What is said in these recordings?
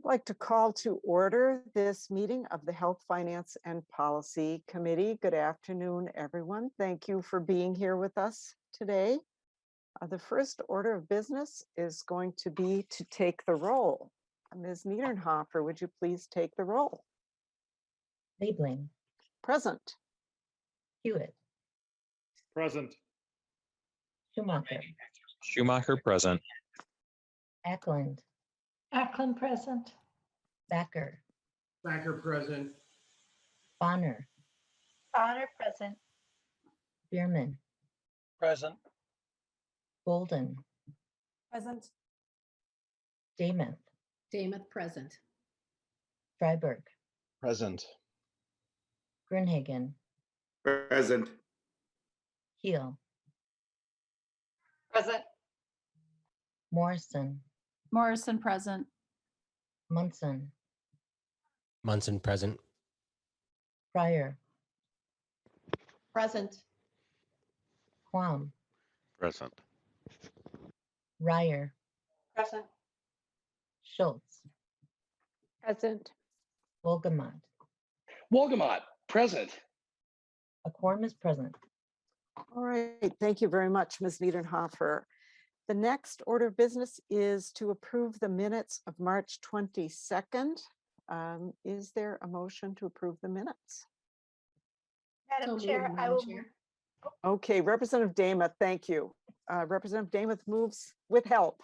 I'd like to call to order this meeting of the Health, Finance, and Policy Committee. Good afternoon, everyone. Thank you for being here with us today. The first order of business is going to be to take the roll. Ms. Niedernhofer, would you please take the roll? Liebling, Present. Hewitt, Present. Schumacher, Schumacher present. Ackland, Ackland present. Thacker, Thacker present. Bonner, Bonner present. Bierman, Present. Golden, Present. Damath, Damath present. Freiberg, Present. Grinhagen, Present. Keel, Present. Morrison, Morrison present. Munson, Munson present. Pryor, Present. Quam, Present. Ryer, Present. Schultz, Present. Wolgamott. Wolgamott present. A quorum is present. All right, thank you very much, Ms. Niedernhofer. The next order of business is to approve the minutes of March 22nd. Is there a motion to approve the minutes? Madam So Chair, moved, I Madam will Chair. Okay, Representative Damath, thank you. Representative Damath moves with help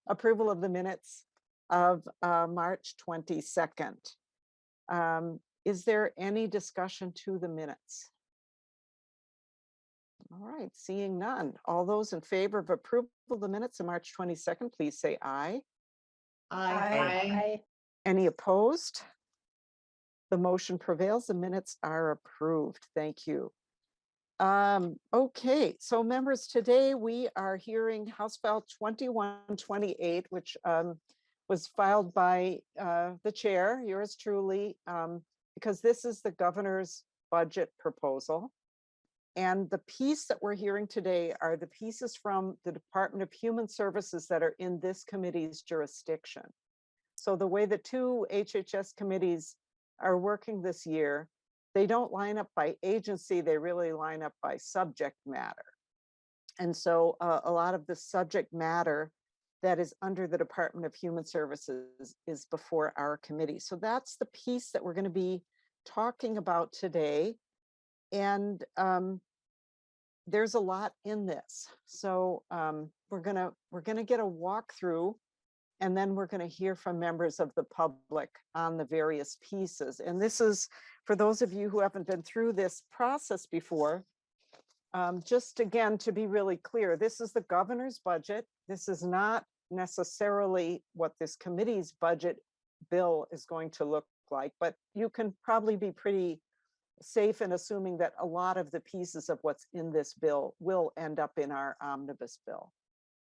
approval of the minutes of March 22nd. Is there any discussion to the minutes? All right, seeing none. All those in favor of approval of the minutes of March 22nd, please say aye. Aye. Any opposed? The motion prevails. The minutes are approved. Thank you. Okay, so members, today we are hearing House File 2128, which was filed by the chair, yours truly, because this is the governor's budget proposal. And the piece that we're hearing today are the pieces from the Department of Human Services that are in this committee's jurisdiction. So the way the two HHS committees are working this year, they don't line up by agency, they really line up by subject matter. And so a lot of the subject matter that is under the Department of Human Services is before our committee. So that's the piece that we're going to be talking about today. And there's a lot in this. So we're gonna get a walkthrough, and then we're going to hear from members of the public on the various pieces. And this is, for those of you who haven't been through this process before, just again, to be really clear, this is the governor's budget. This is not necessarily what this committee's budget bill is going to look like, but you can probably be pretty safe in assuming that a lot of the pieces of what's in this bill will end up in our omnibus bill.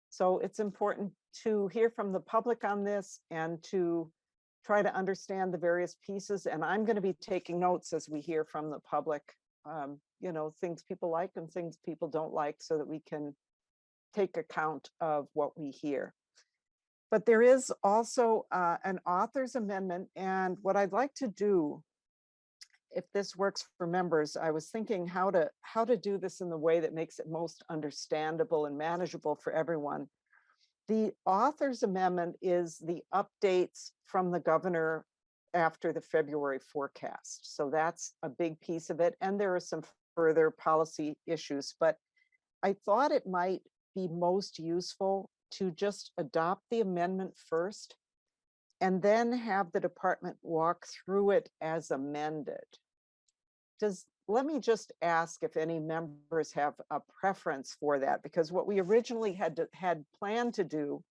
So it's important to hear from the public on this and to try to understand the various pieces. And I'm going to be taking notes as we hear from the public, you know, things people like and things people don't like, so that we can take account of what we hear. But there is also an author's amendment. And what I'd like to do, if this works for members, I was thinking how to do this in the way that makes it most understandable and manageable for everyone. The author's amendment is the updates from the governor after the February forecast. So that's a big piece of it. And there are some further policy issues, but I thought it might be most useful to just adopt the amendment first and then have the department walk through it as amended. Let me just ask if any members have a preference for that, because what we originally had planned to do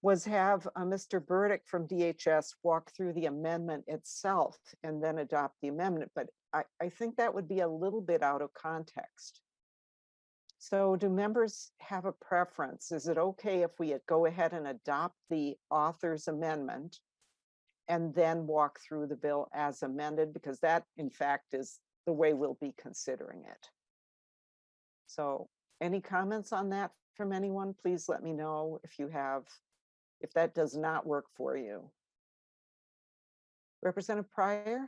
was have Mr. Burdick from DHS walk through the amendment itself and then adopt the amendment. But I think that would be a little bit out of context. So do members have a preference? Is it okay if we go ahead and adopt the author's amendment and then walk through the bill as amended? Because that, in fact, is the way we'll be considering it. So any comments on that from anyone? Please let me know if you have, if that does not work for you. Representative Pryor?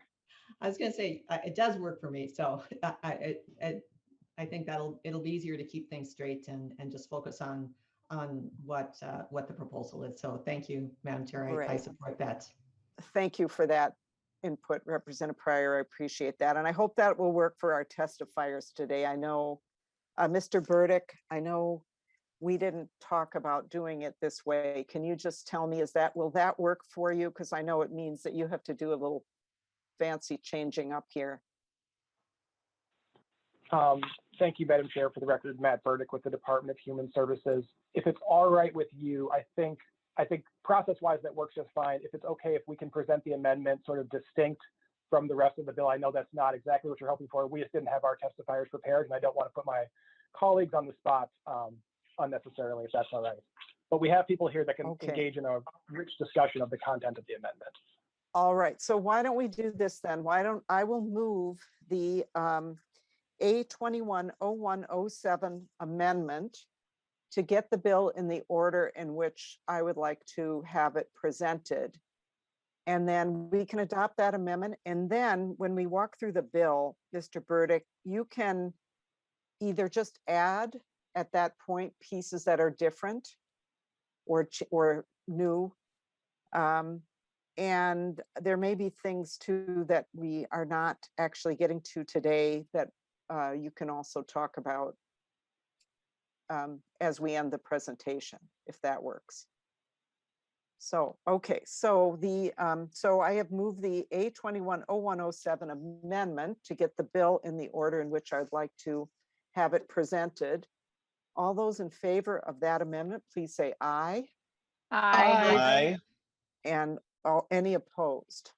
I was going to say it does work for me, so I think it'll be easier to keep things straight and just focus on what the proposal is. So thank you, Madam Chair. I Great. support that. Thank you for that input, Representative Pryor. I appreciate that. And I hope that will work for our testifiers today. I know, Mr. Burdick, I know we didn't talk about doing it this way. Can you just tell me, will that work for you? Because I know it means that you have to do a little fancy changing up here. Thank you, Madam Chair. For the record, Matt Burdick with the Department of Human Services. If it's all right with you, I think process-wise that works just fine. If it's okay, if we can present the amendment sort of distinct from the rest of the bill. I know that's not exactly what you're hoping for. We just didn't have our testifiers prepared, and I don't want to put my colleagues on the spot unnecessarily, if that's all right. But we have people here that can engage in a rich discussion of the content of the amendment. All right, so why don't we do this then? I will move the A210107 amendment to get the bill in the order in which I would like to have it presented. And then we can adopt that amendment. And then when we walk through the bill, Mr. Burdick, you can either just add at that point pieces that are different or new. And there may be things too that we are not actually getting to today that you can also talk about as we end the presentation, if that works. So, okay, so so I have moved the A210107 amendment to get the bill in the order in which I'd like to have it presented. All those in favor of that amendment, please say aye. Aye. And any opposed?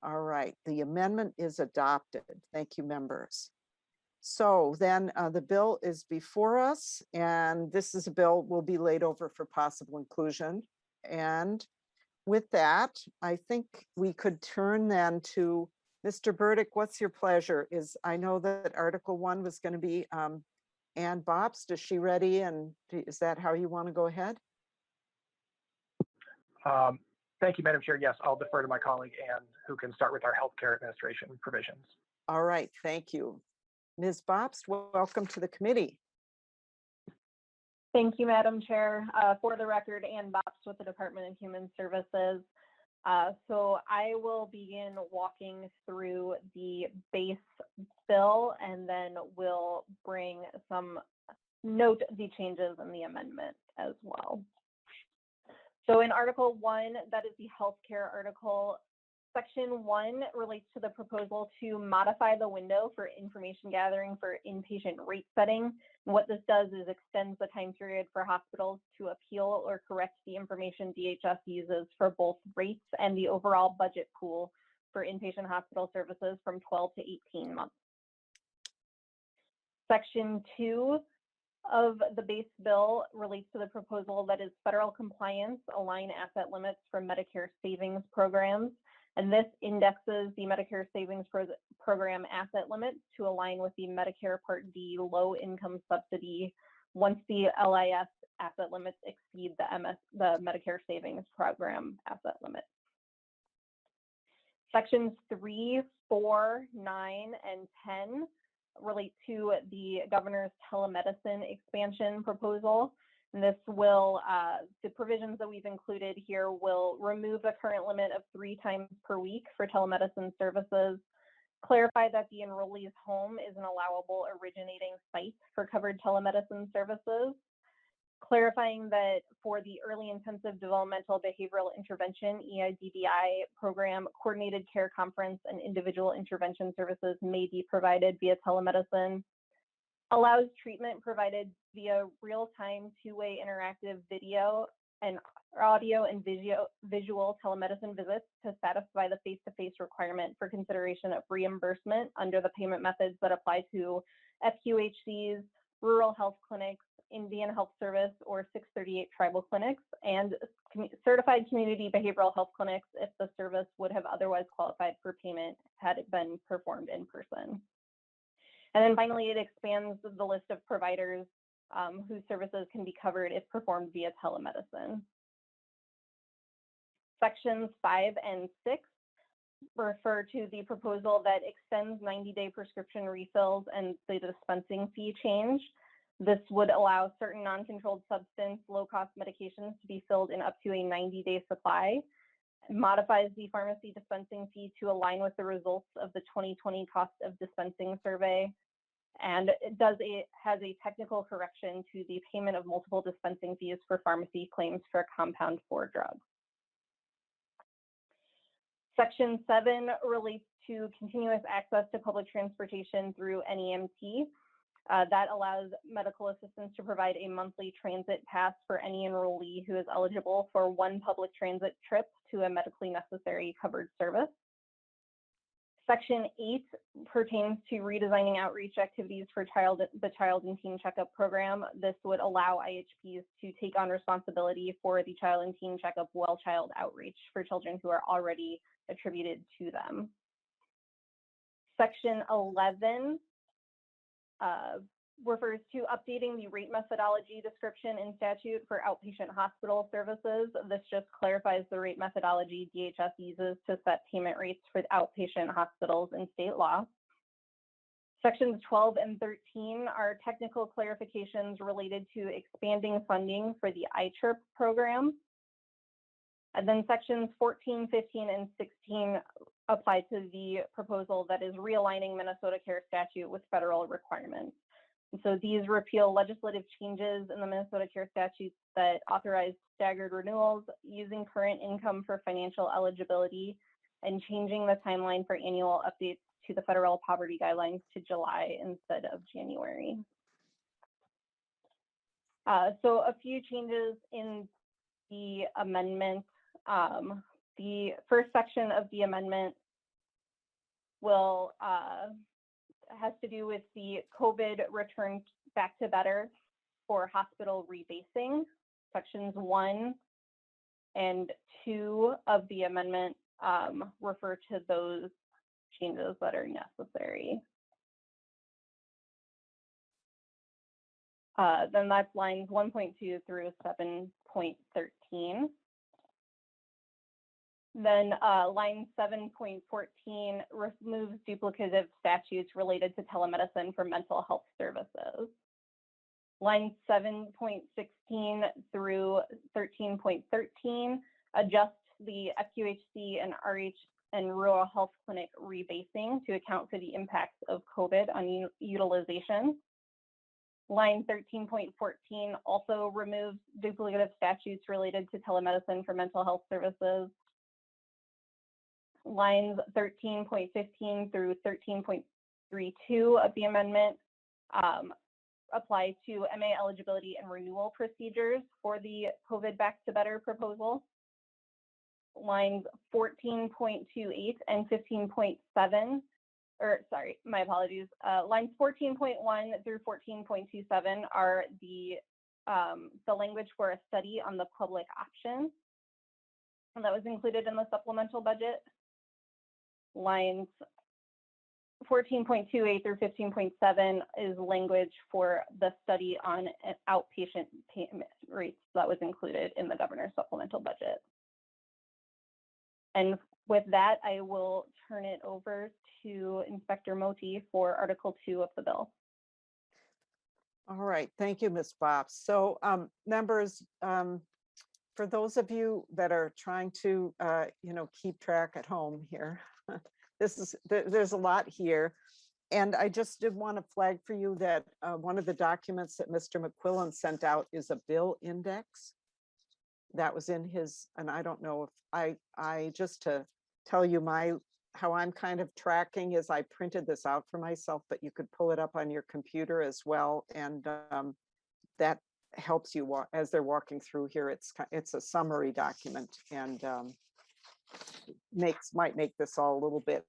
All right, the amendment is adopted. Thank you, members. So then the bill is before us, and this is a bill will be laid over for possible inclusion. And with that, I think we could turn then to Mr. Burdick. What's your pleasure? I know that Article 1 was going to be Ann Bobst. Is she ready? And is that how you want to go ahead? Thank you, Madam Chair. Yes, I'll defer to my colleague Ann, who can start with our healthcare administration provisions. All right, thank you. Ms. Bobst, welcome to the committee. Thank you, Madam Chair. For the record, Ann Bobst with the Department of Human Services. So I will begin walking through the base bill, and then we'll note the changes in the amendment as well. So in Article 1, that is the healthcare article. Section 1 relates to the proposal to modify the window for information gathering for inpatient rate setting. And what this does is extends the time period for hospitals to appeal or correct the information DHS uses for both rates and the overall budget pool for inpatient hospital services from 12 to 18 months. Section 2 of the base bill relates to the proposal that is federal compliance, align asset limits for Medicare savings programs. And this indexes the Medicare savings program asset limits to align with the Medicare Part D low income subsidy once the LIS asset limits exceed the Medicare savings program asset limit. Sections 3, 4, 9, and 10 relate to the governor's telemedicine expansion proposal. And this will, the provisions that we've included here will remove the current limit of 3 times per week for telemedicine services, clarify that the enrollee's home is an allowable originating site for covered telemedicine services, clarifying that for the Early Intensive Developmental Behavioral Intervention, EIDBI program, coordinated care conference and individual intervention services may be provided via telemedicine, allows treatment provided via real-time two-way interactive video and audio and visual telemedicine visits to satisfy the face-to-face requirement for consideration of reimbursement under the payment methods that apply to FQHCs, rural health clinics, Indian Health Service, or 638 tribal clinics, and certified community behavioral health clinics if the service would have otherwise qualified for payment had it been performed in person. And then finally, it expands the list of providers whose services can be covered if performed via telemedicine. Sections 5 and 6 refer to the proposal that extends 90-day prescription refills and the dispensing fee change. This would allow certain non-controlled substance, low-cost medications to be filled in up to a 90-day supply, modifies the pharmacy dispensing fee to align with the results of the 2020 cost of dispensing survey, and it has a technical correction to the payment of multiple dispensing fees for pharmacy claims for compound 4 drugs. Section 7 relates to continuous access to public transportation through NEMT. That allows medical assistants to provide a monthly transit pass for any enrollee who is eligible for one public transit trip to a medically necessary covered service. Section 8 pertains to redesigning outreach activities for the Child and Teen Checkup program. This would allow IHPs to take on responsibility for the Child and Teen Checkup well-child outreach for children who are already attributed to them. Section 11 refers to updating the rate methodology description in statute for outpatient hospital services. This just clarifies the rate methodology DHS uses to set payment rates for outpatient hospitals in state law. Sections 12 and 13 are technical clarifications related to expanding funding for the ICHIRP program. And then sections 14, 15, and 16 apply to the proposal that is realigning Minnesota Care statute with federal requirements. And so these repeal legislative changes in the Minnesota Care statutes that authorize staggered renewals, using current income for financial eligibility, and changing the timeline for annual updates to the federal poverty guidelines to July instead of January. So a few changes in the amendment. The first section of the amendment will has to do with the COVID return back to better for hospital rebasing. Sections 1 and 2 of the amendment refer to those changes that are necessary. Then that's lines 1.2 through 7.13. Then line 7.14 removes duplicative statutes related to telemedicine for mental health services. Line 7.16 through 13.13 adjusts the FQHC and RH and rural health clinic rebasing to account for the impacts of COVID on utilization. Line 13.14 also removes duplicative statutes related to telemedicine for mental health services. Lines 13.15 through 13.32 of the amendment apply to MA eligibility and renewal procedures for the COVID Back to Better proposal. Lines 14.28 and 15.7, or sorry, my apologies. Lines 14.1 through 14.27 are the language for a study on the public option, and that was included in the supplemental budget. Lines 14.28 through 15.7 is language for the study on outpatient payment rates that was included in the governor's supplemental budget. And with that, I will turn it over to Inspector Moti for Article 2 of the bill. All right, thank you, Ms. Bopp. So members, for those of you that are trying to, keep track at home here, there's a lot here. And I just did want to flag for you that one of the documents that Mr. McQuillan sent out is a bill index. That was in his, and I don't know if I just to tell you how I'm kind of tracking is I printed this out for myself, but you could pull it up on your computer as well. And that helps you as they're walking through here. It's a summary document and might make this all a little bit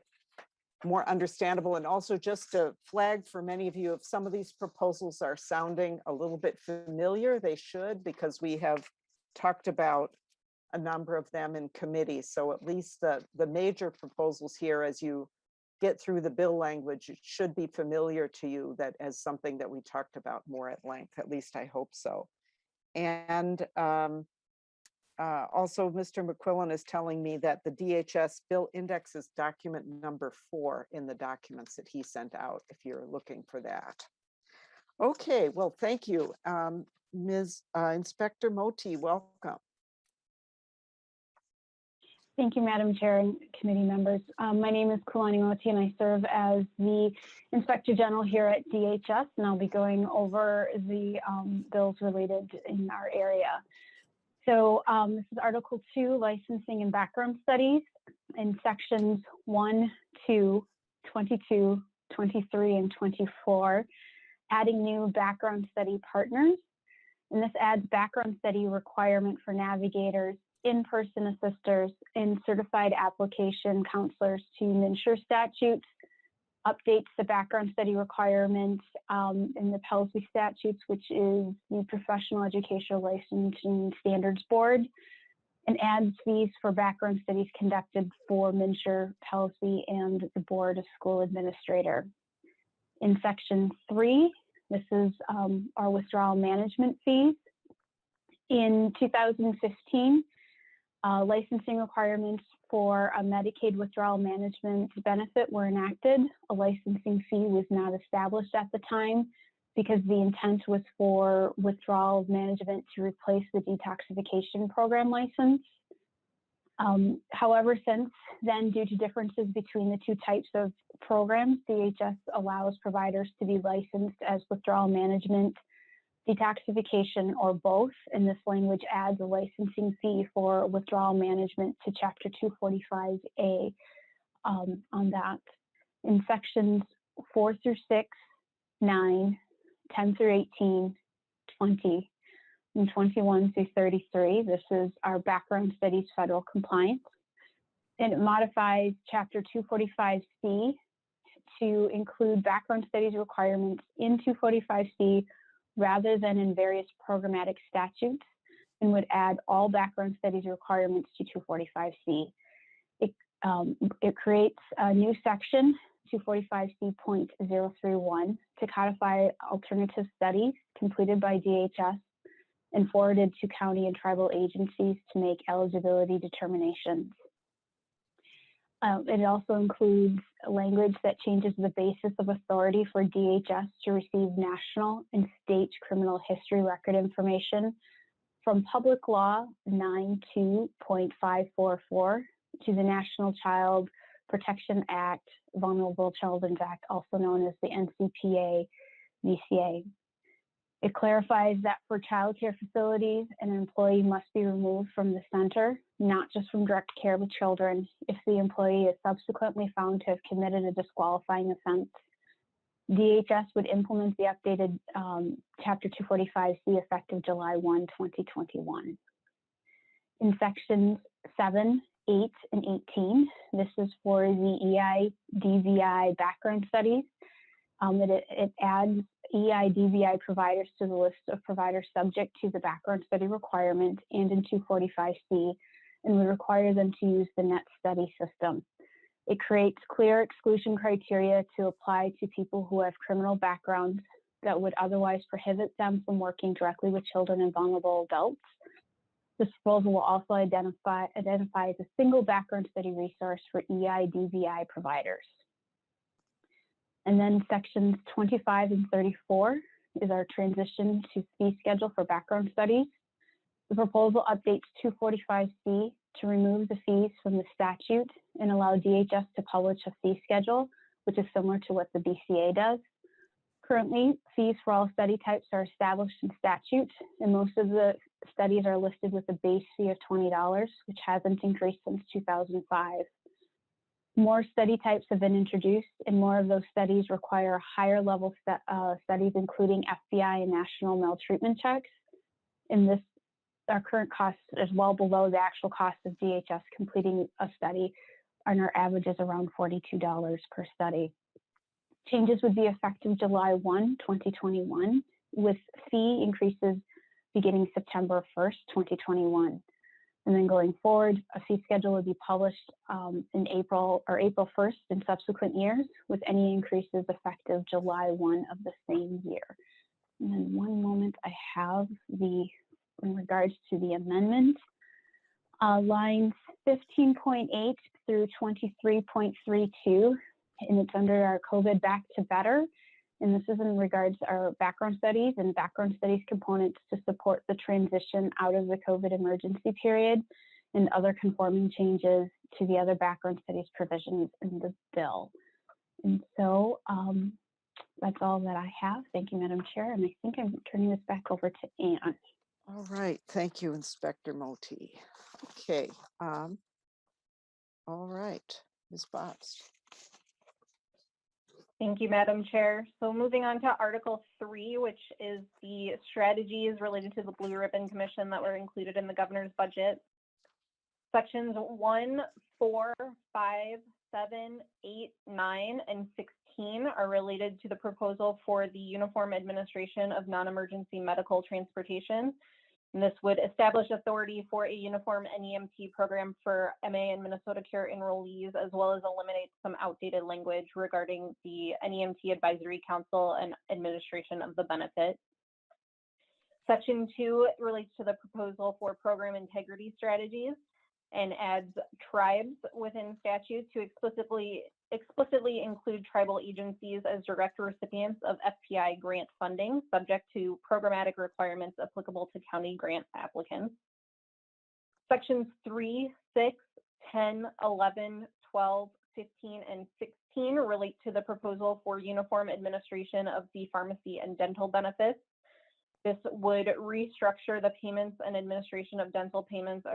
more understandable. And also just to flag for many of you, if some of these proposals are sounding a little bit familiar, they should, because we have talked about a number of them in committee. So at least the major proposals here, as you get through the bill language, it should be familiar to you that as something that we talked about more at length, at least I hope so. And Also, Mr. McQuillan is telling me that the DHS bill index is document number 4 in the documents that he sent out, if you're looking for that. Okay, well, thank you. Ms. Inspector Moti, welcome. Thank you, Madam Chair and committee members. My name is Kulani Moti, and I serve as the Inspector General here at DHS, and I'll be going over the bills related in our area. So this is Article 2, Licensing and Background Studies, in Sections 1, 2, 22, 23, and 24, adding new background study partners. And this adds background study requirement for navigators, in-person assisters, and certified application counselors to MNsure statutes, updates the background study requirements in the PELSI statutes, which is the Professional Educational Licensing Standards Board, and adds fees for background studies conducted for MNsure, PELSI, and the Board of School Administrator. In Section 3, this is our withdrawal management fees. In 2015, licensing requirements for a Medicaid withdrawal management benefit were enacted. A licensing fee was not established at the time because the intent was for withdrawal management to replace the detoxification program license. However, since then, due to differences between the two types of programs, DHS allows providers to be licensed as withdrawal management, detoxification, or both, and this language adds a licensing fee for withdrawal management to Chapter 245A on that. In Sections 4 through 6, 9, 10 through 18, 20, and 21 through 33, this is our background studies federal compliance. And it modifies Chapter 245C to include background studies requirements in 245C rather than in various programmatic statutes, and would add all background studies requirements to 245C. It creates a new section, 245C.031, to codify alternative studies completed by DHS and forwarded to county and tribal agencies to make eligibility determinations. It also includes language that changes the basis of authority for DHS to receive national and state criminal history record information from Public Law 92.544 to the National Child Protection Act, Vulnerable Children Act, also known as the NCPA VCA. It clarifies that for childcare facilities, an employee must be removed from the center, not just from direct care with children, if the employee is subsequently found to have committed a disqualifying offense. DHS would implement the updated Chapter 245C effective July 1, 2021. In Sections 7, 8, and 18, this is for the EI-DVI background studies. It adds EI-DVI providers to the list of providers subject to the background study requirement and in 245C, and would require them to use the net study system. It creates clear exclusion criteria to apply to people who have criminal backgrounds that would otherwise prohibit them from working directly with children and vulnerable adults. This proposal will also identify as a single background study resource for EI-DVI providers. And then Sections 25 and 34 is our transition to fee schedule for background studies. The proposal updates 245C to remove the fees from the statute and allow DHS to publish a fee schedule, which is similar to what the BCA does. Currently, fees for all study types are established in statute, and most of the studies are listed with a base fee of $20, which hasn't increased since 2005. More study types have been introduced, and more of those studies require higher level studies, including FBI and national maltreatment checks. And our current cost is well below the actual cost of DHS completing a study, and our average is around $42 per study. Changes would be effective July 1, 2021, with fee increases beginning September 1st, 2021. And then going forward, a fee schedule would be published in April 1st in subsequent years, with any increases effective July 1 of the same year. And then one moment, I have in regards to the amendment. lines 15.8 through 23.32, and it's under our COVID Back to Better. And this is in regards to our background studies and background studies components to support the transition out of the COVID emergency period and other conforming changes to the other background studies provisions in the bill. And so that's all that I have. Thank you, Madam Chair. And I think I'm turning this back over to Anne. All right, thank you, Inspector Moti. Okay, all right, Ms. Botts. Thank you, Madam Chair. So moving on to Article 3, which is the strategies related to the Blue Ribbon Commission that were included in the governor's budget. Sections 1, 4, 5, 7, 8, 9, and 16 are related to the proposal for the Uniform Administration of Non-Emergency Medical Transportation. And this would establish authority for a uniform NEMT program for MA and Minnesota Care enrollees, as well as eliminate some outdated language regarding the NEMT Advisory Council and administration of the benefit. Section 2 relates to the proposal for program integrity strategies and adds tribes within statute to explicitly include tribal agencies as direct recipients of FPI grant funding, subject to programmatic requirements applicable to county grant applicants. Sections 3, 6, 10, 11, 12, 15, and 16 relate to the proposal for uniform administration of the pharmacy and dental benefits. This would restructure the payments and administration of dental payments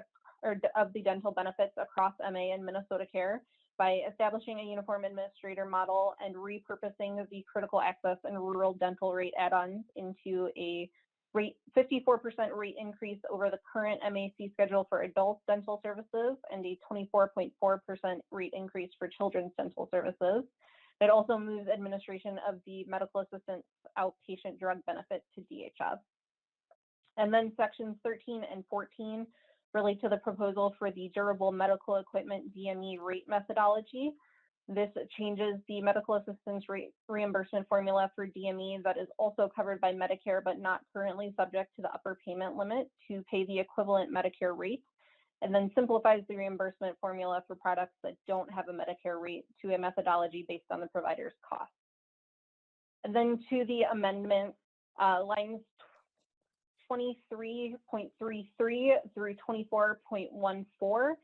or of the dental benefits across MA and Minnesota Care by establishing a uniform administrator model and repurposing the critical access and rural dental rate add-ons into a 54% rate increase over the current MAC schedule for adult dental services and a 24.4% rate increase for children's dental services. It also moves administration of the medical assistance outpatient drug benefit to DHS. And then sections 13 and 14 relate to the proposal for the durable medical equipment DME rate methodology. This changes the medical assistance rate reimbursement formula for DME that is also covered by Medicare, but not currently subject to the upper payment limit to pay the equivalent Medicare rate, and then simplifies the reimbursement formula for products that don't have a Medicare rate to a methodology based on the provider's cost. And then to the amendment, lines 23.33 through 24.14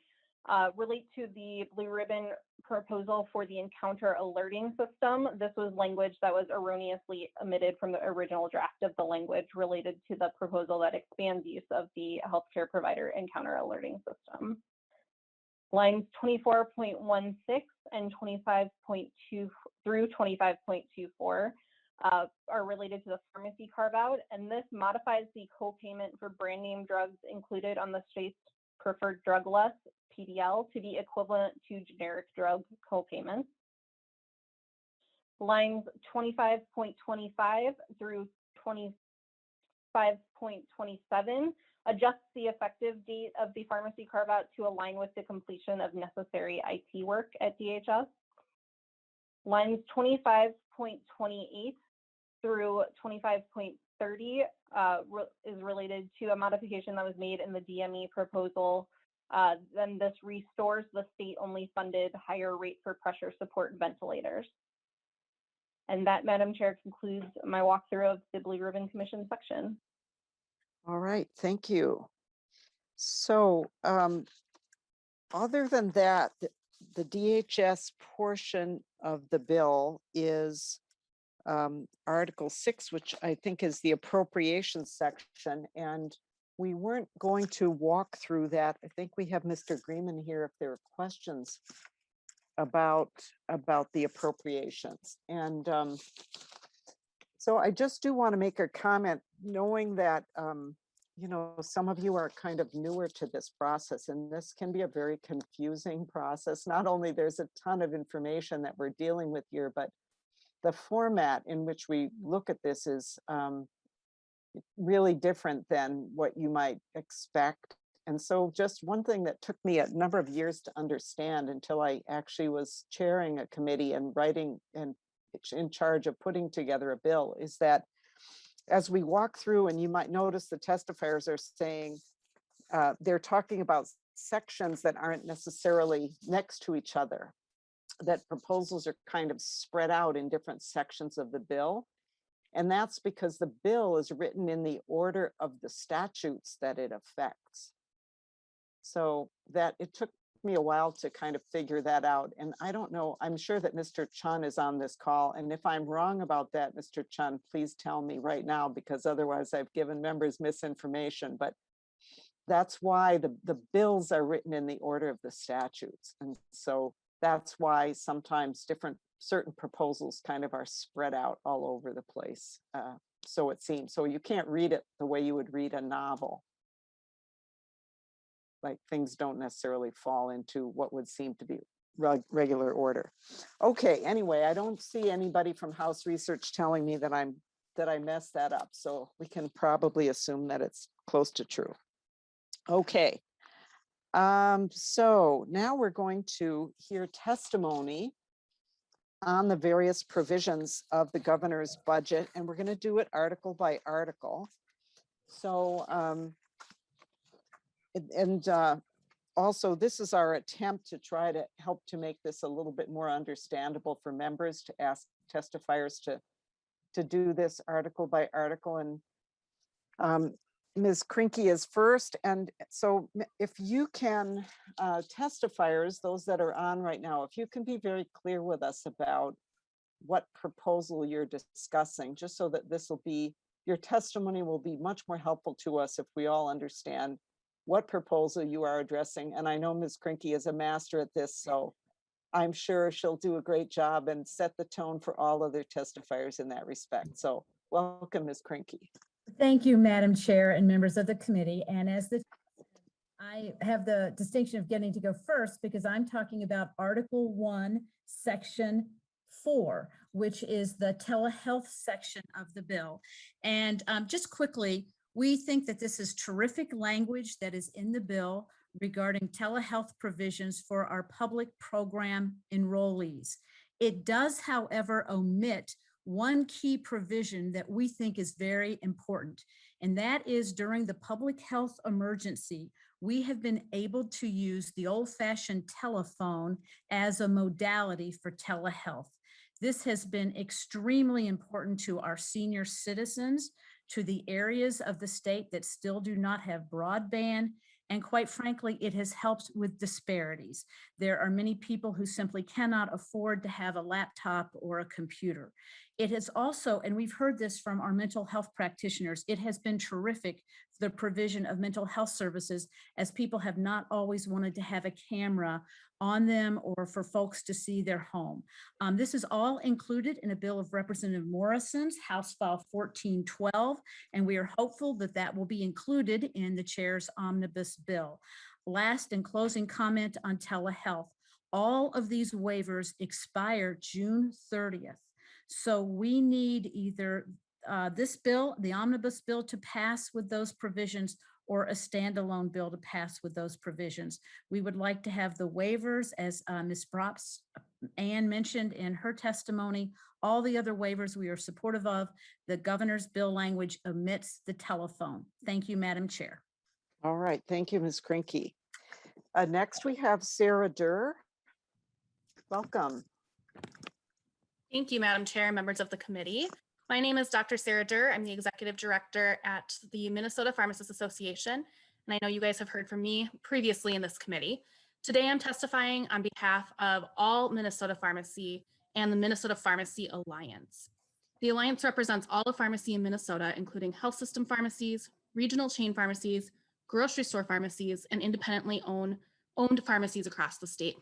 relate to the Blue Ribbon proposal for the encounter alerting system. This was language that was erroneously omitted from the original draft of the language related to the proposal that expands use of the healthcare provider encounter alerting system. Lines 24.16 and 25.2 through 25.24 are related to the pharmacy carve-out, and this modifies the co-payment for brand name drugs included on the state's preferred drug list, PDL, to be equivalent to generic drug co-payments. Lines 25.25 through 25.27 adjusts the effective date of the pharmacy carve-out to align with the completion of necessary IT work at DHS. Lines 25.28 through 25.30 is related to a modification that was made in the DME proposal. Then this restores the state-only funded higher rate for pressure support ventilators. And that, Madam Chair, concludes my walkthrough of the Blue Ribbon Commission section. All right, thank you. So other than that, the DHS portion of the bill is Article 6, which I think is the appropriations section, and we weren't going to walk through that. I think we have Mr. Greenman here if there are questions about the appropriations. And so I just do want to make a comment, knowing that you know, some of you are kind of newer to this process, and this can be a very confusing process. Not only there's a ton of information that we're dealing with here, but the format in which we look at this is really different than what you might expect. And so just one thing that took me a number of years to understand until I actually was chairing a committee and writing and in charge of putting together a bill is that as we walk through, and you might notice the testifiers are saying, they're talking about sections that aren't necessarily next to each other, that proposals are kind of spread out in different sections of the bill. And that's because the bill is written in the order of the statutes that it affects. So that it took me a while to kind of figure that out. And I don't know, I'm sure that Mr. Chun is on this call. And if I'm wrong about that, Mr. Chun, please tell me right now, because otherwise I've given members misinformation. But that's why the bills are written in the order of the statutes. And so that's why sometimes certain proposals kind of are spread out all over the place. So it seems, so you can't read it the way you would read a novel. Like things don't necessarily fall into what would seem to be regular order. Okay, anyway, I don't see anybody from House Research telling me that I messed that up. So we can probably assume that it's close to true. Okay. So now we're going to hear testimony on the various provisions of the governor's budget, and we're going to do it article by article. So, also, this is our attempt to try to help to make this a little bit more understandable for members, to ask testifiers to do this article by article. And Ms. Krinke is first. And so if you can, testifiers, those that are on right now, if you can be very clear with us about what proposal you're discussing, just so that your testimony will be much more helpful to us if we all understand what proposal you are addressing. And I know Ms. Krinke is a master at this, so I'm sure she'll do a great job and set the tone for all other testifiers in that respect. So welcome, Ms. Krinke. Thank you, Madam Chair and members of the committee. And I have the distinction of getting to go first because I'm talking about Article 1, Section 4, which is the telehealth section of the bill. And just quickly, we think that this is terrific language that is in the bill regarding telehealth provisions for our public program enrollees. It does, however, omit one key provision that we think is very important, and that is during the public health emergency, we have been able to use the old-fashioned telephone as a modality for telehealth. This has been extremely important to our senior citizens, to the areas of the state that still do not have broadband. And quite frankly, it has helped with disparities. There are many people who simply cannot afford to have a laptop or a computer. It has also, and we've heard this from our mental health practitioners, it has been terrific for the provision of mental health services, as people have not always wanted to have a camera on them or for folks to see their home. This is all included in a bill of Representative Morrison's, House File 1412, and we are hopeful that that will be included in the chair's omnibus bill. Last and closing comment on telehealth. All of these waivers expire June 30th. So we need either this bill, the omnibus bill, to pass with those provisions, or a standalone bill to pass with those provisions. We would like to have the waivers, as Ms. Brops Ann mentioned in her testimony. All the other waivers we are supportive of. The governor's bill language omits the telephone. Thank you, Madam Chair. All right, thank you, Ms. Krinke. Next, we have Sarah Durr. Welcome. Thank you, Madam Chair, and members of the committee. My name is Dr. Sarah Durr. I'm the Executive Director at the Minnesota Pharmacists Association, and I know you guys have heard from me previously in this committee. Today, I'm testifying on behalf of all Minnesota Pharmacy and the Minnesota Pharmacy Alliance. The Alliance represents all of pharmacy in Minnesota, including health system pharmacies, regional chain pharmacies, grocery store pharmacies, and independently owned pharmacies across the state.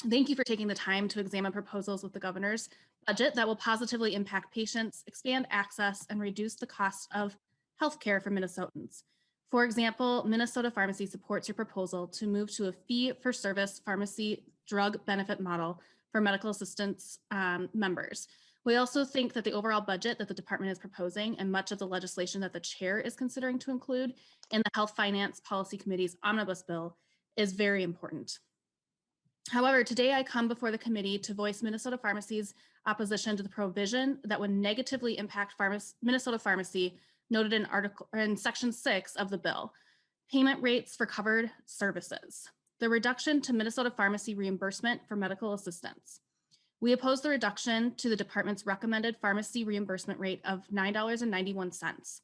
Thank you for taking the time to examine proposals with the governor's budget that will positively impact patients, expand access, and reduce the cost of healthcare for Minnesotans. For example, Minnesota Pharmacy supports your proposal to move to a fee-for-service pharmacy drug benefit model for medical assistance members. We also think that the overall budget that the department is proposing, and much of the legislation that the chair is considering to include in the Health Finance Policy Committee's omnibus bill, is very important. However, today I come before the committee to voice Minnesota Pharmacy's opposition to the provision that would negatively impact Minnesota Pharmacy noted in Section 6 of the bill. Payment rates for covered services. The reduction to Minnesota pharmacy reimbursement for medical assistance. We oppose the reduction to the department's recommended pharmacy reimbursement rate of $9.91.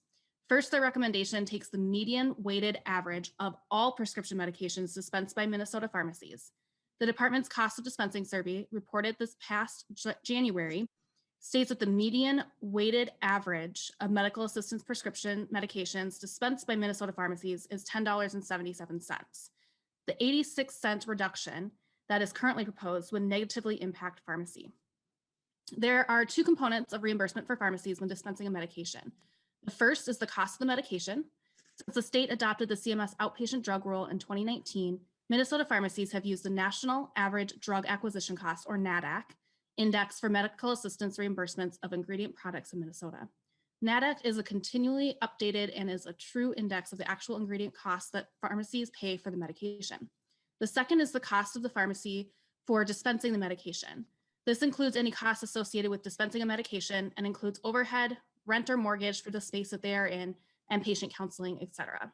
First, their recommendation takes the median weighted average of all prescription medications dispensed by Minnesota pharmacies. The department's cost of dispensing survey reported this past January states that the median weighted average of medical assistance prescription medications dispensed by Minnesota pharmacies is $10.77. The 86-cent reduction that is currently proposed would negatively impact pharmacy. There are two components of reimbursement for pharmacies when dispensing a medication. The first is the cost of the medication. Since the state adopted the CMS outpatient drug rule in 2019, Minnesota pharmacies have used the National Average Drug Acquisition Cost, or NADAC, index for medical assistance reimbursements of ingredient products in Minnesota. NADAC is a continually updated and is a true index of the actual ingredient costs that pharmacies pay for the medication. The second is the cost of the pharmacy for dispensing the medication. This includes any costs associated with dispensing a medication and includes overhead, rent or mortgage for the space that they are in, and patient counseling, etc.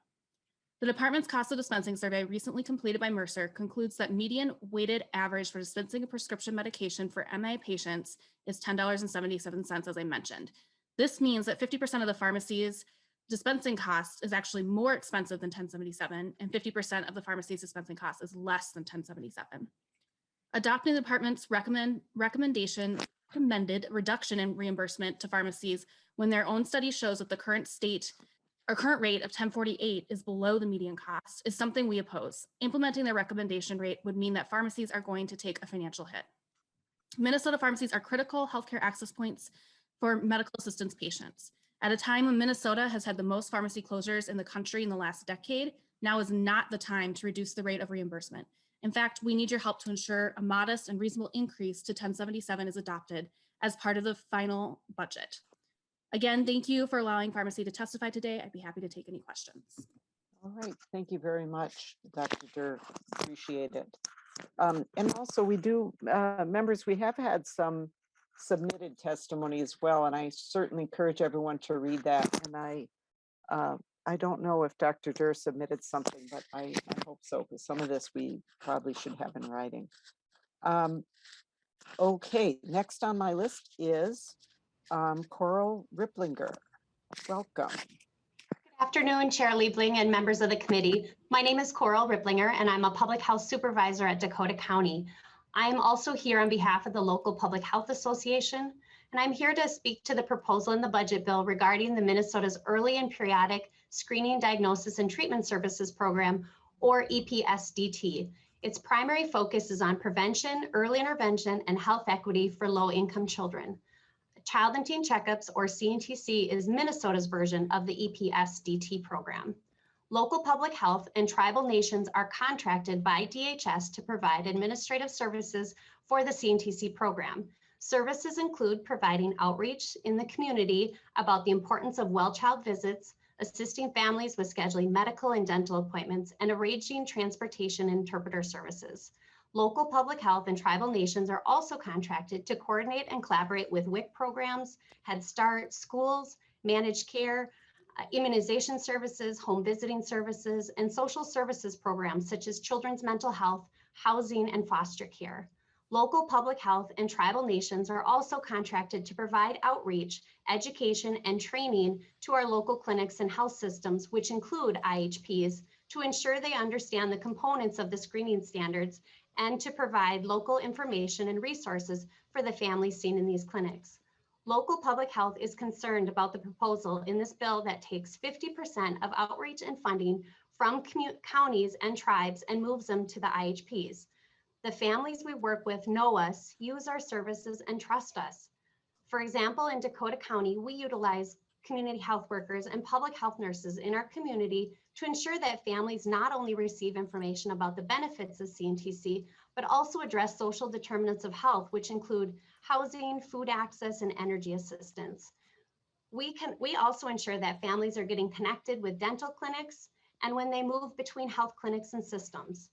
The department's cost of dispensing survey recently completed by Mercer concludes that median weighted average for dispensing a prescription medication for MA patients is $10.77, as I mentioned. This means that 50% of the pharmacy's dispensing cost is actually more expensive than $10.77, and 50% of the pharmacy's dispensing cost is less than $10.77. Adopting the department's recommended reduction in reimbursement to pharmacies when their own study shows that the current rate of $10.48 is below the median cost is something we oppose. Implementing their recommendation rate would mean that pharmacies are going to take a financial hit. Minnesota pharmacies are critical healthcare access points for medical assistance patients. At a time when Minnesota has had the most pharmacy closures in the country in the last decade, now is not the time to reduce the rate of reimbursement. In fact, we need your help to ensure a modest and reasonable increase to $10.77 is adopted as part of the final budget. Again, thank you for allowing pharmacy to testify today. I'd be happy to take any questions. All right, thank you very much, Dr. Durr. Appreciate it. And also we do, members, we have had some submitted testimony as well, and I certainly encourage everyone to read that. And I don't know if Dr. Durr submitted something, but I hope so, because some of this we probably should have in writing. Okay, next on my list is Coral Riplinger. Welcome. Good afternoon, Chair Liebling and members of the committee. My name is Coral Riplinger, and I'm a public health supervisor at Dakota County. I'm also here on behalf of the local Public Health Association, and I'm here to speak to the proposal in the budget bill regarding the Minnesota's Early and Periodic Screening, Diagnosis, and Treatment Services Program, or EPSDT. Its primary focus is on prevention, early intervention, and health equity for low-income children. Child and Teen Checkups, or CNTC, is Minnesota's version of the EPSDT program. Local public health and tribal nations are contracted by DHS to provide administrative services for the CNTC program. Services include providing outreach in the community about the importance of well-child visits, assisting families with scheduling medical and dental appointments, and arranging transportation and interpreter services. Local public health and tribal nations are also contracted to coordinate and collaborate with WIC programs, Head Start, schools, managed care, immunization services, home visiting services, and social services programs such as children's mental health, housing, and foster care. Local public health and tribal nations are also contracted to provide outreach, education, and training to our local clinics and health systems, which include IHPs, to ensure they understand the components of the screening standards and to provide local information and resources for the families seen in these clinics. Local public health is concerned about the proposal in this bill that takes 50% of outreach and funding from counties and tribes and moves them to the IHPs. The families we work with know us, use our services, and trust us. For example, in Dakota County, we utilize community health workers and public health nurses in our community to ensure that families not only receive information about the benefits of CNTC, but also address social determinants of health, which include housing, food access, and energy assistance. We also ensure that families are getting connected with dental clinics and when they move between health clinics and systems.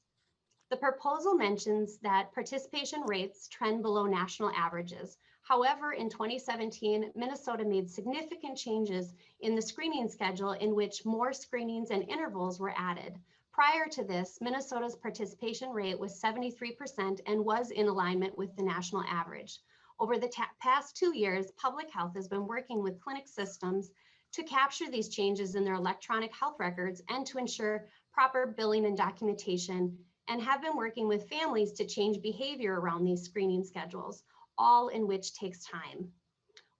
The proposal mentions that participation rates trend below national averages. However, in 2017, Minnesota made significant changes in the screening schedule in which more screenings and intervals were added. Prior to this, Minnesota's participation rate was 73% and was in alignment with the national average. Over the past 2 years, public health has been working with clinic systems to capture these changes in their electronic health records and to ensure proper billing and documentation, and have been working with families to change behavior around these screening schedules, all in which takes time.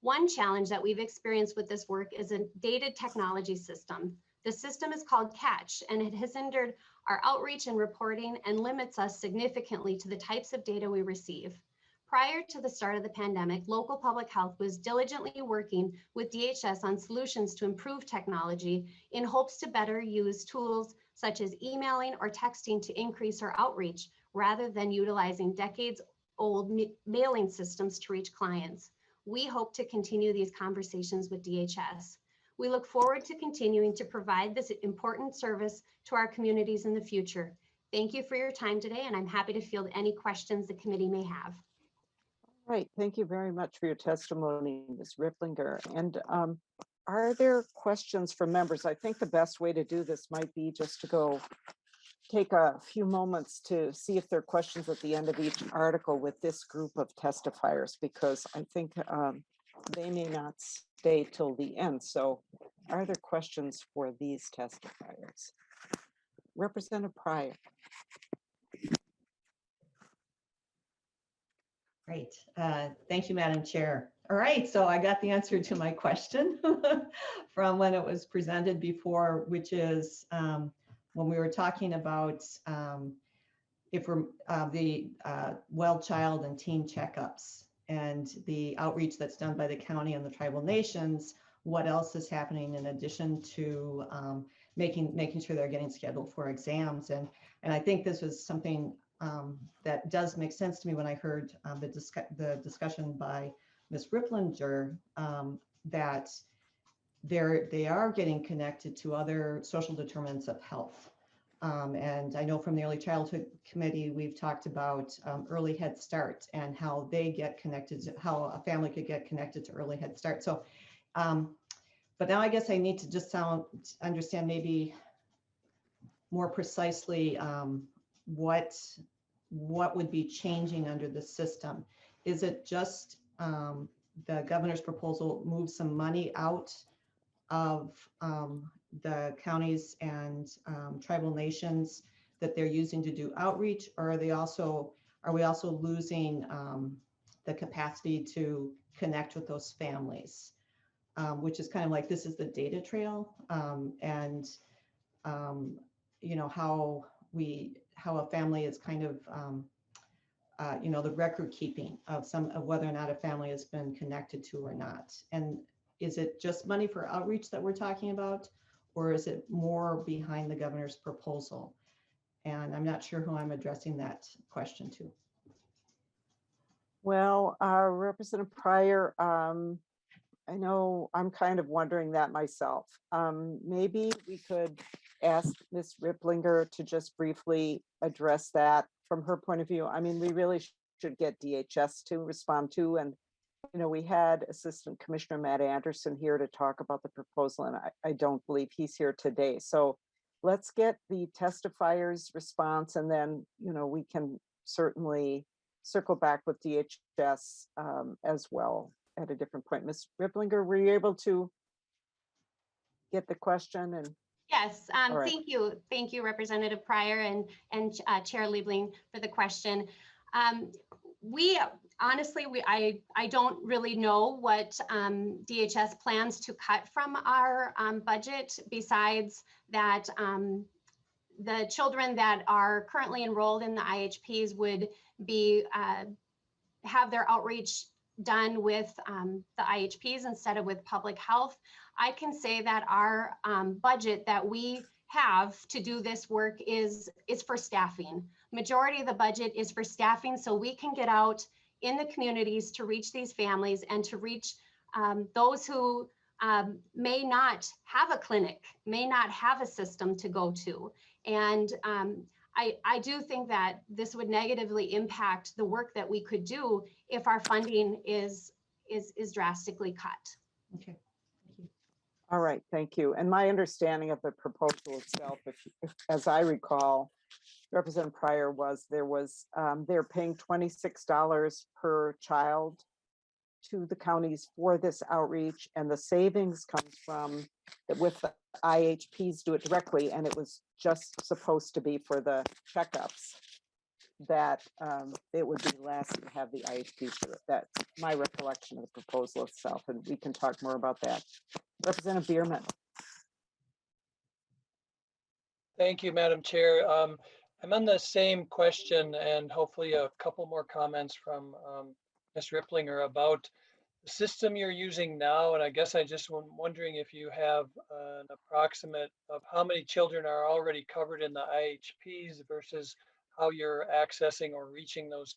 One challenge that we've experienced with this work is a dated technology system. The system is called Catch, and it has hindered our outreach and reporting and limits us significantly to the types of data we receive. Prior to the start of the pandemic, local public health was diligently working with DHS on solutions to improve technology in hopes to better use tools such as emailing or texting to increase our outreach, rather than utilizing decades-old mailing systems to reach clients. We hope to continue these conversations with DHS. We look forward to continuing to provide this important service to our communities in the future. Thank you for your time today, and I'm happy to field any questions the committee may have. Right, thank you very much for your testimony, Ms. Riplinger. And are there questions from members? I think the best way to do this might be just to go take a few moments to see if there are questions at the end of each article with this group of testifiers, because I think they may not stay till the end. So are there questions for these testifiers? Representative Pryor. Great. Thank you, Madam Chair. All right, so I got the answer to my question from when it was presented before, which is when we were talking about if we're the well child and teen checkups and the outreach that's done by the county and the tribal nations, what else is happening in addition to making sure they're getting scheduled for exams. And I think this was something that does make sense to me when I heard the discussion by Ms. Riplinger, that they are getting connected to other social determinants of health. And I know from the Early Childhood Committee, we've talked about Early Head Start and how they get connected to, how a family could get connected to Early Head Start. So, but now I guess I need to just understand maybe more precisely what would be changing under the system. Is it just the governor's proposal moves some money out of the counties and tribal nations that they're using to do outreach, or are we also losing the capacity to connect with those families, which is kind of like, this is the data trail, and you know, how a family is kind of you know, the record keeping of whether or not a family has been connected to or not. And is it just money for outreach that we're talking about, or is it more behind the governor's proposal? And I'm not sure who I'm addressing that question to. Well, Representative Pryor, I know I'm kind of wondering that myself. Maybe we could ask Ms. Riplinger to just briefly address that from her point of view. I mean, we really should get DHS to respond to, and you know, we had Assistant Commissioner Matt Anderson here to talk about the proposal, and I don't believe he's here today. So let's get the testifiers' response, and then, you know, we can certainly circle back with DHS as well at a different point. Ms. Riplinger, were you able to get the question? And yes, right. Thank you, Representative Pryor and Chair Liebling for the question. I don't really know what DHS plans to cut from our budget, besides that the children that are currently enrolled in the IHPs would be have their outreach done with the IHPs instead of with public health. I can say that our budget that we have to do this work is for staffing. Majority of the budget is for staffing, so we can get out in the communities to reach these families and to reach those who may not have a clinic, may not have a system to go to. And I do think that this would negatively impact the work that we could do if our funding is drastically cut. Okay. Thank you. All right, thank you. And my understanding of the proposal itself, if as I recall, Representative Pryor was, they're paying $26 per child to the counties for this outreach, and the savings comes from with the IHPs do it directly, and it was just supposed to be for the checkups that it would be less to have the IHPs do it. That's my recollection of the proposal itself, and we can talk more about that. Representative Bierman. Thank you, Madam Chair. I'm on the same question and hopefully a couple more comments from Ms. Riplinger about the system you're using now. And I guess I just was wondering if you have an approximate of how many children are already covered in the IHPs versus how you're accessing or reaching those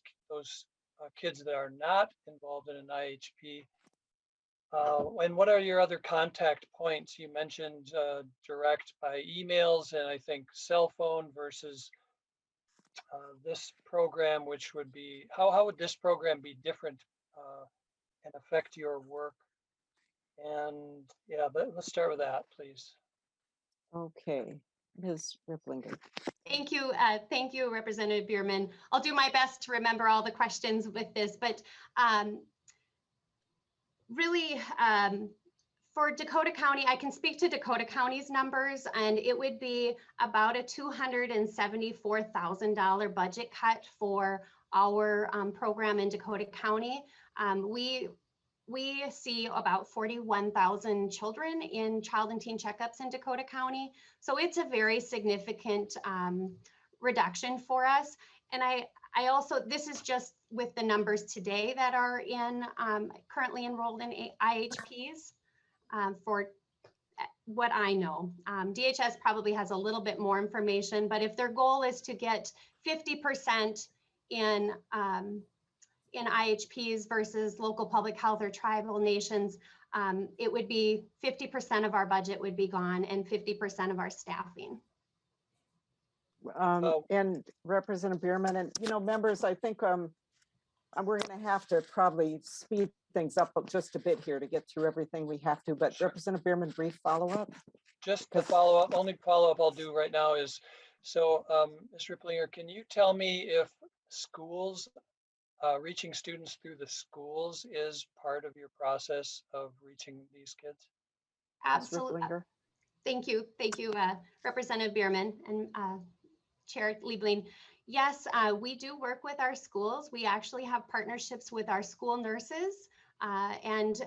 kids that are not involved in an IHP. And what are your other contact points? You mentioned direct by emails and I think cell phone versus this program, which would be, how would this program be different and affect your work? And yeah, let's start with that, please. Okay, Ms. Riplinger. Thank you, Representative Bierman. I'll do my best to remember all the questions with this, but really, for Dakota County, I can speak to Dakota County's numbers, and it would be about a $274,000 budget cut for our program in Dakota County. We see about 41,000 children in child and teen checkups in Dakota County. So it's a very significant reduction for us. And I also, this is just with the numbers today that are in currently enrolled in IHPs for what I know. DHS probably has a little bit more information, but if their goal is to get 50% in IHPs versus local public health or tribal nations, it would be 50% of our budget would be gone and 50% of our staffing. And Representative Bierman, and members, I think we're going to have to probably speed things up just a bit here to get through everything we have to. But Representative Bierman, brief follow-up. Just the follow-up, only follow-up I'll do right now is, so Ms. Riplinger, can you tell me if schools, reaching students through the schools is part of your process of reaching these kids? Absolutely. Thank you, Representative Bierman and Chair Liebling. Yes, we do work with our schools. We actually have partnerships with our school nurses and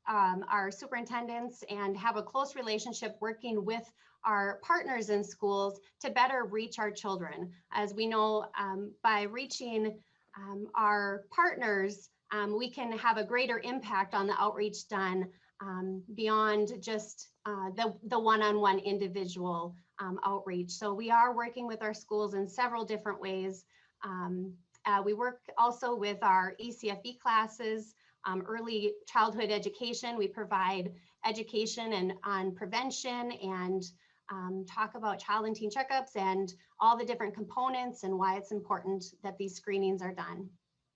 our superintendents, and have a close relationship working with our partners in schools to better reach our children. As we know, by reaching our partners, we can have a greater impact on the outreach done beyond just the one-on-one individual outreach. So we are working with our schools in several different ways. We work also with our ECFE classes, early childhood education. We provide education and on prevention and talk about child and teen checkups and all the different components and why it's important that these screenings are done.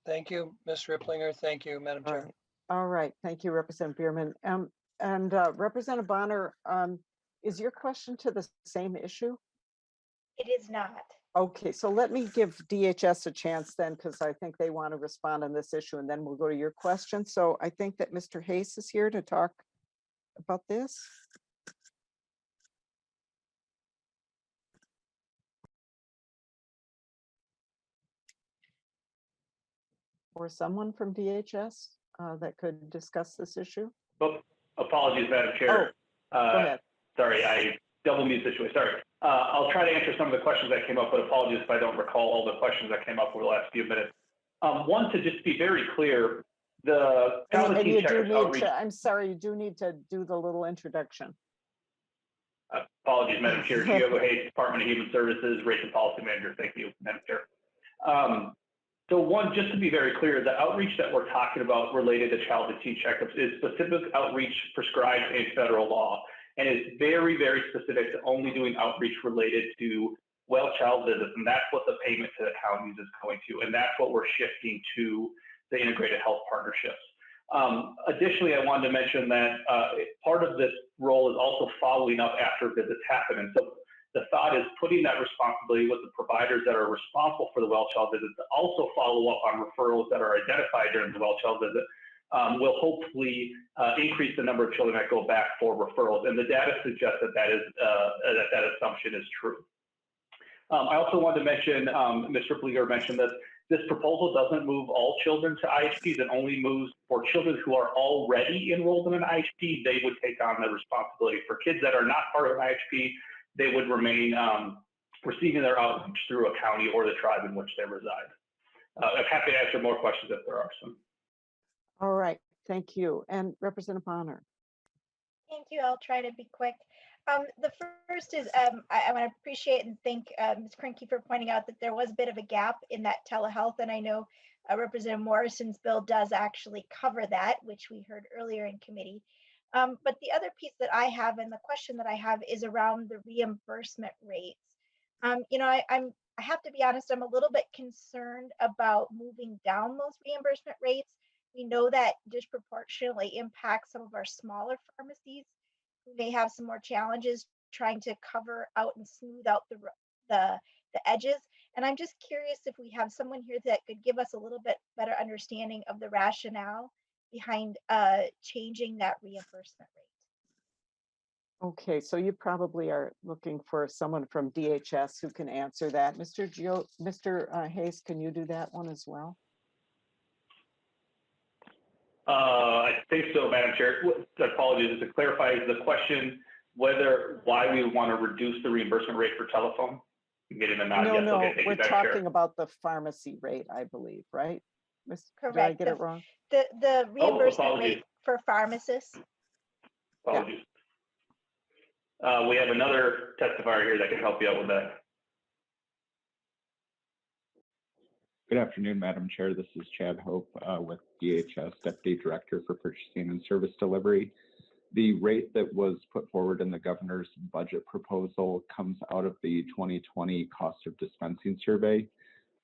Thank you, Ms. Riplinger. Thank you, Madam Chair. All right. Thank you, Representative Bierman. And Representative Bonner, is your question to the same issue? It is not. Okay, so let me give DHS a chance then, because I think they want to respond on this issue, and then we'll go to your question. So I think that Mr. Hayes is here to talk about this. Or someone from DHS that could discuss this issue. Oh, apologies, Madam Chair. Go ahead. Sorry, I double mute situation. Sorry. I'll try to answer some of the questions that came up, but apologies if I don't recall all the questions that came up over the last few minutes. One, to just be very clear, the and you do need to, I'm sorry, you do need to do the little introduction. Apologies, Madam Chair. Diego Hayes, Department of Human Services, Race and Policy Manager. Thank you, Madam Chair. So one, just to be very clear, the outreach that we're talking about related to child and teen checkups is specific outreach prescribed in federal law, and is very, very specific to only doing outreach related to well child visits, and that's what the payment to the counties is going to, and that's what we're shifting to the integrated health partnerships. Additionally, I wanted to mention that part of this role is also following up after visits happen. And so the thought is putting that responsibility with the providers that are responsible for the well child visits to also follow up on referrals that are identified during the well child visit will hopefully increase the number of children that go back for referrals. And the data suggests that that assumption is true. I also wanted to mention, Ms. Riplinger mentioned that this proposal doesn't move all children to IHPs. It only moves for children who are already enrolled in an IHP. They would take on the responsibility. For kids that are not part of an IHP, they would remain receiving their outreach through a county or the tribe in which they reside. I'm happy to answer more questions if there are some. All right, thank you. And Representative Bonner. Thank you. I'll try to be quick. The first is I want to appreciate and thank Ms. Krinke for pointing out that there was a bit of a gap in that telehealth, and I know Representative Morrison's bill does actually cover that, which we heard earlier in committee. But the other piece that I have and the question that I have is around the reimbursement rates. You know, I have to be honest, I'm a little bit concerned about moving down those reimbursement rates. We know that disproportionately impacts some of our smaller pharmacies who may have some more challenges trying to cover out and smooth out the edges. And I'm just curious if we have someone here that could give us a little bit better understanding of the rationale behind changing that reimbursement rate. Okay, so you probably are looking for someone from DHS who can answer that. Mr. Hayes, can you do that one as well? I think so, Madam Chair. Apologies, to clarify the question, why we want to reduce the reimbursement rate for telephone? Getting them out. No, we're talking about the pharmacy rate, I believe, right? Correct. Did I get it wrong? The reimbursement rate for pharmacists. Apologies. Yeah. We have another testifier here that can help you out with that. Good afternoon, Madam Chair. This is Chad Hope with DHS, Deputy Director for Purchasing and Service Delivery. The rate that was put forward in the governor's budget proposal comes out of the 2020 cost of dispensing survey.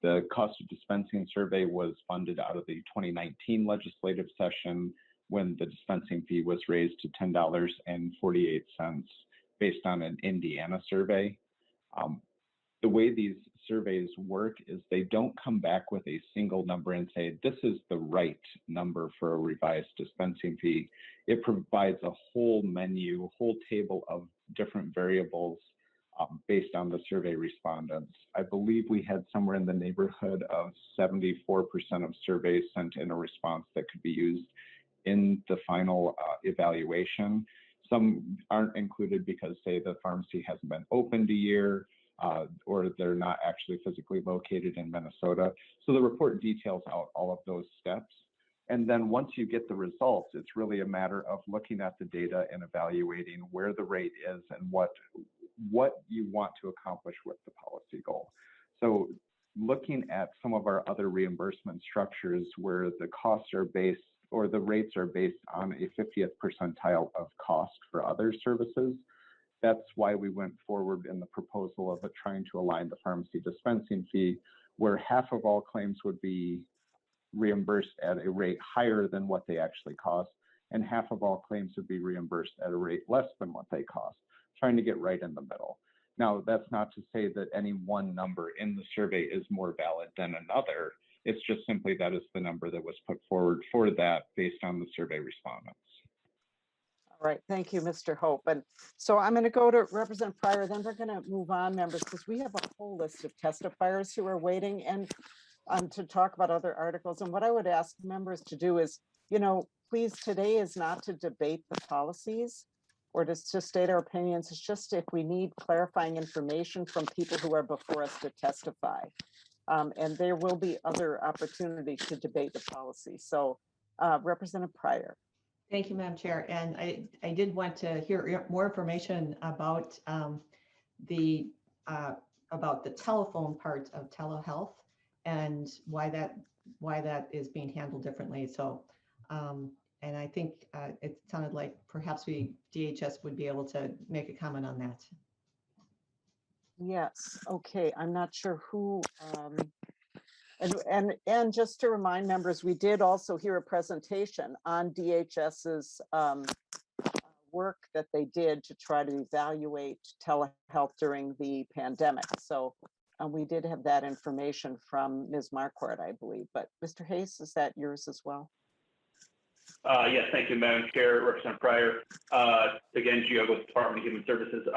The cost of dispensing survey was funded out of the 2019 legislative session when the dispensing fee was raised to $10.48 based on an Indiana survey. The way these surveys work is they don't come back with a single number and say, this is the right number for a revised dispensing fee. It provides a whole menu, whole table of different variables based on the survey respondents. I believe we had somewhere in the neighborhood of 74% of surveys sent in a response that could be used in the final evaluation. Some aren't included because, say, the pharmacy hasn't been opened a year, or they're not actually physically located in Minnesota. So the report details out all of those steps. And then once you get the results, it's really a matter of looking at the data and evaluating where the rate is and what you want to accomplish with the policy goal. So looking at some of our other reimbursement structures where the costs are based or the rates are based on a 50th percentile of cost for other services, that's why we went forward in the proposal of trying to align the pharmacy dispensing fee, where half of all claims would be reimbursed at a rate higher than what they actually cost, and half of all claims would be reimbursed at a rate less than what they cost, trying to get right in the middle. Now, that's not to say that any one number in the survey is more valid than another. It's just simply that is the number that was put forward for that based on the survey respondents. All right, thank you, Mr. Hope. And so I'm going to go to Representative Pryor, then we're going to move on, members, because we have a whole list of testifiers who are waiting and to talk about other articles. And what I would ask members to do is, you know, please, today is not to debate the policies or to state our opinions. It's just if we need clarifying information from people who are before us to testify. And there will be other opportunities to debate the policy. So Representative Pryor. Thank you, Madam Chair. And I did want to hear more information about the telephone part of telehealth and why that is being handled differently. So, and I think it sounded like perhaps DHS would be able to make a comment on that. Yes, okay, I'm not sure who, and just to remind members, we did also hear a presentation on DHS's work that they did to try to evaluate telehealth during the pandemic. So we did have that information from Ms. Marquardt, I believe, but Mr. Hayes, is that yours as well? Yes, thank you, Madam Chair, Representative Pryor. Again, Geogos Department of Human Services.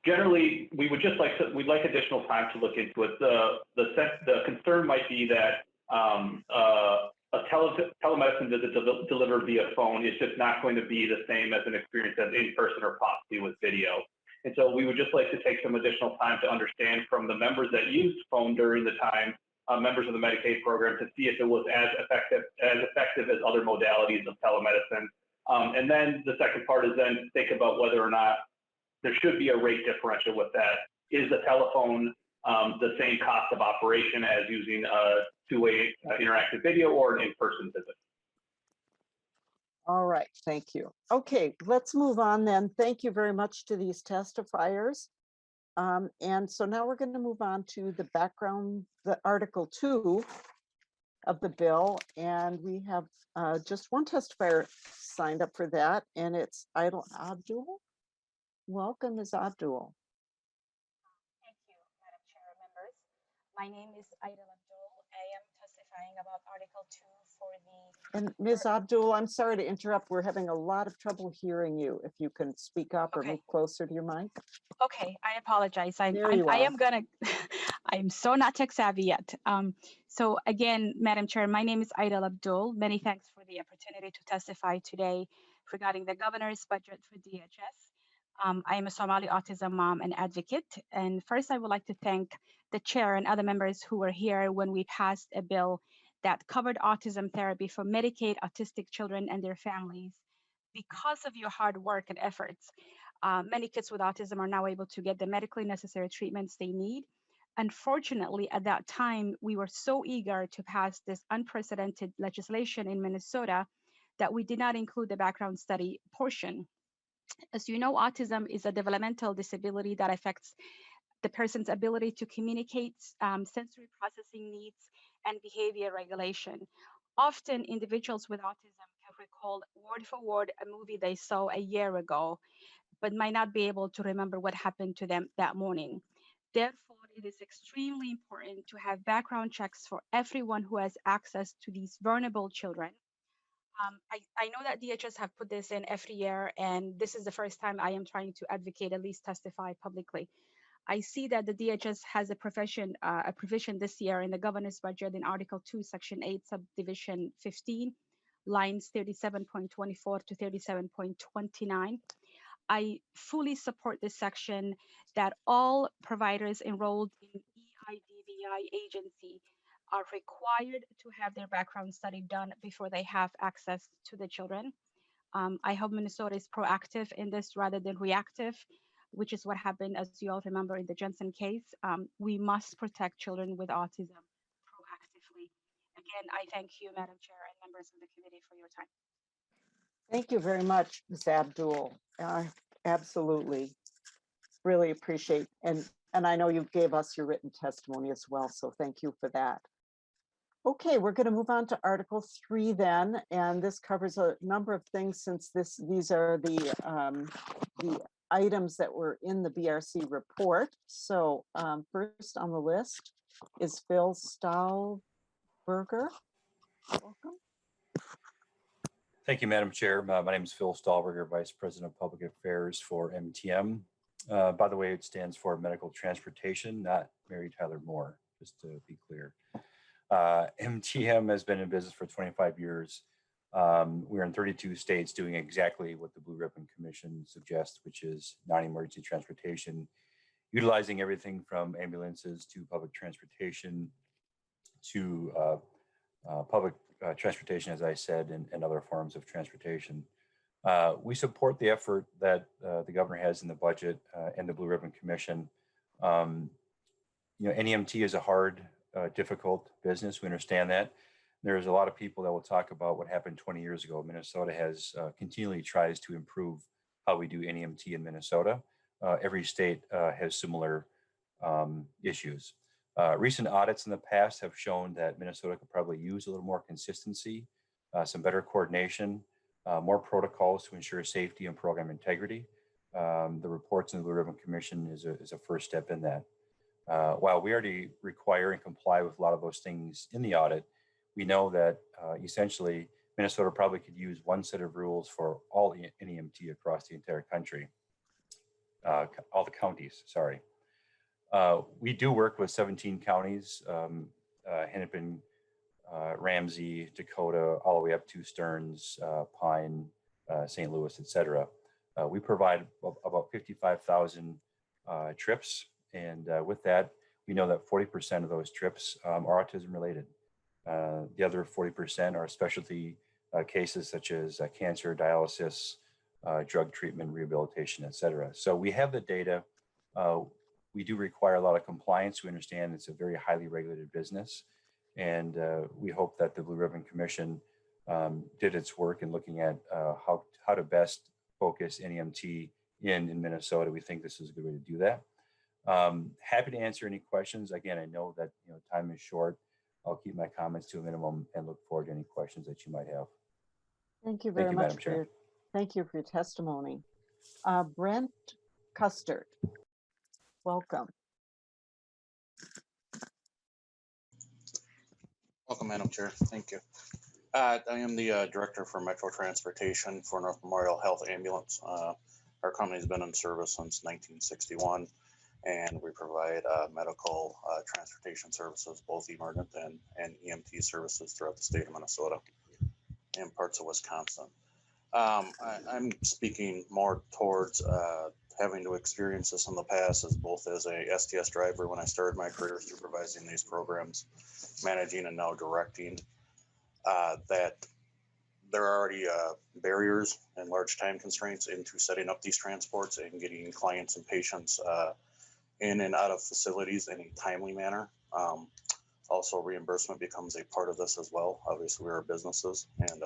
Generally, we would just we'd like additional time to look into it. The concern might be that a telemedicine visit delivered via phone is just not going to be the same as an experience as in person or possibly with video. And so we would just like to take some additional time to understand from the members that used phone during the time, members of the Medicaid program, to see if it was as effective as other modalities of telemedicine. And then the second part is then think about whether or not there should be a rate differential with that. Is the telephone the same cost of operation as using a two-way interactive video or an in-person visit? All right, thank you. Okay, let's move on then. Thank you very much to these testifiers. And so now we're going to move on to the background, the Article 2 of the bill. And we have just one testifier signed up for that, and it's Idle Abdul. Welcome, Ms. Abdul. Thank you, Madam Chair, members. My name is Idle Abdul. I am testifying about Article 2 for the... And Ms. Abdul, I'm sorry to interrupt. We're having a lot of trouble hearing you. If you can speak up or move closer to your mic. Okay, I apologize. I are. am gonna, I'm so not tech savvy yet. So again, Madam Chair, my name is Idle Abdul. Many thanks for the opportunity to testify today regarding the governor's budget for DHS. I am a Somali autism mom and advocate. And first, I would like to thank the chair and other members who were here when we passed a bill that covered autism therapy for Medicaid autistic children and their families. Because of your hard work and efforts, many kids with autism are now able to get the medically necessary treatments they need. Unfortunately, at that time, we were so eager to pass this unprecedented legislation in Minnesota that we did not include the background study portion. As you know, autism is a developmental disability that affects the person's ability to communicate, sensory processing needs, and behavior regulation. Often, individuals with autism can recall word for word a movie they saw a year ago, but might not be able to remember what happened to them that morning. Therefore, it is extremely important to have background checks for everyone who has access to these vulnerable children. I know that DHS have put this in every year, and this is the first time I am trying to advocate, at least testify publicly. I see that the DHS has a provision this year in the governor's budget in Article 2, Section 8, Subdivision 15, lines 37.24 to 37.29. I fully support this section that all providers enrolled in EIDVI agency are required to have their background study done before they have access to the children. I hope Minnesota is proactive in this rather than reactive, which is what happened, as you all remember, in the Jensen case. We must protect children with autism proactively. Again, I thank you, Madam Chair, and members of the committee for your time. Thank you very much, Ms. Abdul. Absolutely. Really appreciate, and I know you gave us your written testimony as well, so thank you for that. Okay, we're going to move on to Article 3 then, and this covers a number of things since these are the items that were in the BRC report. So first on the list is Phil Stahlberger. Welcome. Thank you, Madam Chair. My name is Phil Stahlberger, Vice President of Public Affairs for MTM. By the way, it stands for Medical Transportation, not Mary Tyler Moore, just to be clear. MTM has been in business for 25 years. We're in 32 states doing exactly what the Blue Ribbon Commission suggests, which is non-emergency transportation, utilizing everything from ambulances to public transportation to public transportation, as I said, and other forms of transportation. We support the effort that the governor has in the budget and the Blue Ribbon Commission. NEMT is a hard, difficult business. We understand that. There's a lot of people that will talk about what happened 20 years ago. Minnesota has continually tries to improve how we do NEMT in Minnesota. Every state has similar issues. Recent audits in the past have shown that Minnesota could probably use a little more consistency, some better coordination, more protocols to ensure safety and program integrity. The reports in the Blue Ribbon Commission is a first step in that. While we already require and comply with a lot of those things in the audit, we know that essentially Minnesota probably could use one set of rules for all NEMT across the entire country, all the counties, sorry. We do work with 17 counties, Hennepin, Ramsey, Dakota, all the way up to Stearns, Pine, St. Louis, et cetera. We provide about 55,000 trips. And with that, we know that 40% of those trips are autism related. The other 40% are specialty cases such as cancer, dialysis, drug treatment, rehabilitation, et cetera. So we have the data. We do require a lot of compliance. We understand it's a very highly regulated business. And we hope that the Blue Ribbon Commission did its work in looking at how to best focus NEMT in Minnesota. We think this is a good way to do that. Happy to answer any questions. Again, I know that time is short. I'll keep my comments to a minimum and look forward to any questions that you might have. Thank you very much Madam Chair. thank you for your testimony. Brent Custard, welcome. Welcome, Madam Chair. Thank you. I am the Director for Metro Transportation for North Memorial Health Ambulance. Our company has been in service since 1961, and we provide medical transportation services, both emergent and EMT services throughout the state of Minnesota and parts of Wisconsin. I'm speaking more towards having to experience this in the past as both as a STS driver when I started my career supervising these programs, managing and now directing, that there are already barriers and large time constraints into setting up these transports and getting clients and patients in and out of facilities in a timely manner. Also, reimbursement becomes a part of this as well. Obviously, we are businesses, and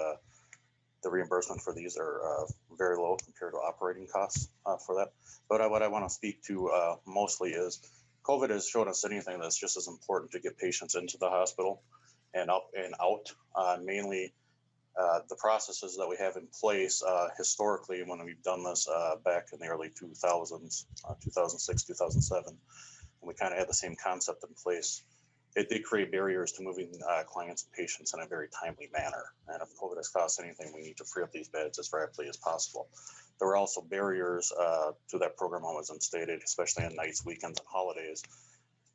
the reimbursement for these are very low compared to operating costs for that. But what I want to speak to mostly is COVID has shown us anything that's just as important to get patients into the hospital and up and out. Mainly the processes that we have in place historically when we've done this back in the early 2000s, 2006, 2007, and we kind of had the same concept in place. It did create barriers to moving clients and patients in a very timely manner. And if COVID has cost anything, we need to free up these beds as rapidly as possible. There were also barriers to that program when it was instated, especially on nights, weekends, and holidays.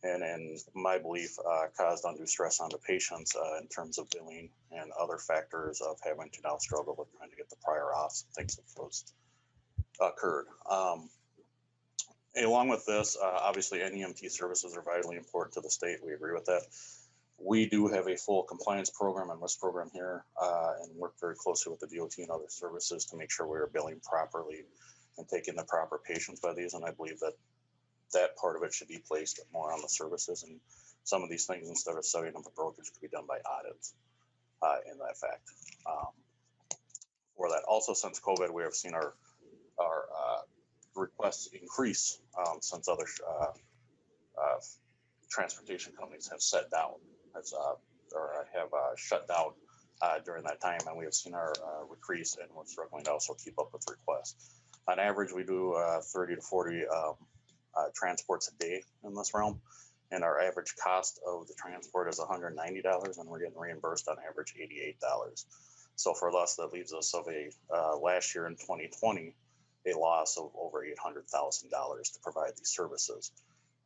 And in my belief, caused undue stress on the patients in terms of billing and other factors of having to now struggle with trying to get the prior auths and things that those occurred. Along with this, obviously NEMT services are vitally important to the state. We agree with that. We do have a full compliance program and risk program here and work very closely with the DOT and other services to make sure we are billing properly and taking the proper patients by these. And I believe that that part of it should be placed more on the services, and some of these things, instead of setting up a brokerage, could be done by audits in that fact. For that, also since COVID, we have seen our requests increase since other transportation companies have set down or have shut down during that time, and we have seen our increase, and we're struggling to also keep up with requests. On average, we do 30 to 40 transports a day in this realm, and our average cost of the transport is $190, and we're getting reimbursed on average $88. So for us, that leaves us of a last year in 2020 a loss of over $800,000 to provide these services.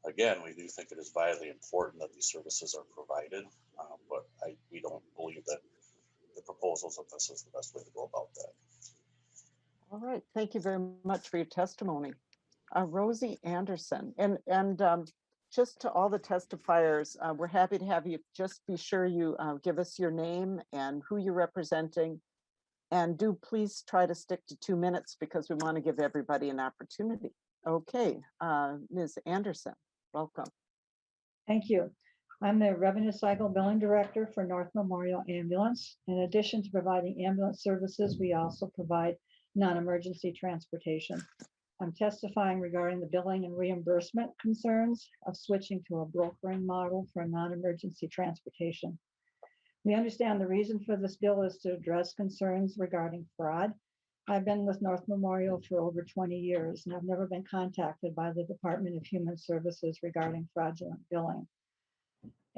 Again, we do think it is vitally important that these services are provided, but we don't believe that the proposals of this is the best way to go about that. All right, thank you very much for your testimony. Rosie Anderson, and just to all the testifiers, we're happy to have you. Just be sure you give us your name and who you're representing, and do please try to stick to 2 minutes because we want to give everybody an opportunity. Okay, Ms. Anderson, welcome. Thank you. I'm the Revenue Cycle Billing Director for North Memorial Ambulance. In addition to providing ambulance services, we also provide non-emergency transportation. I'm testifying regarding the billing and reimbursement concerns of switching to a brokering model for non-emergency transportation. We understand the reason for this bill is to address concerns regarding fraud. I've been with North Memorial for over 20 years, and I've never been contacted by the Department of Human Services regarding fraudulent billing.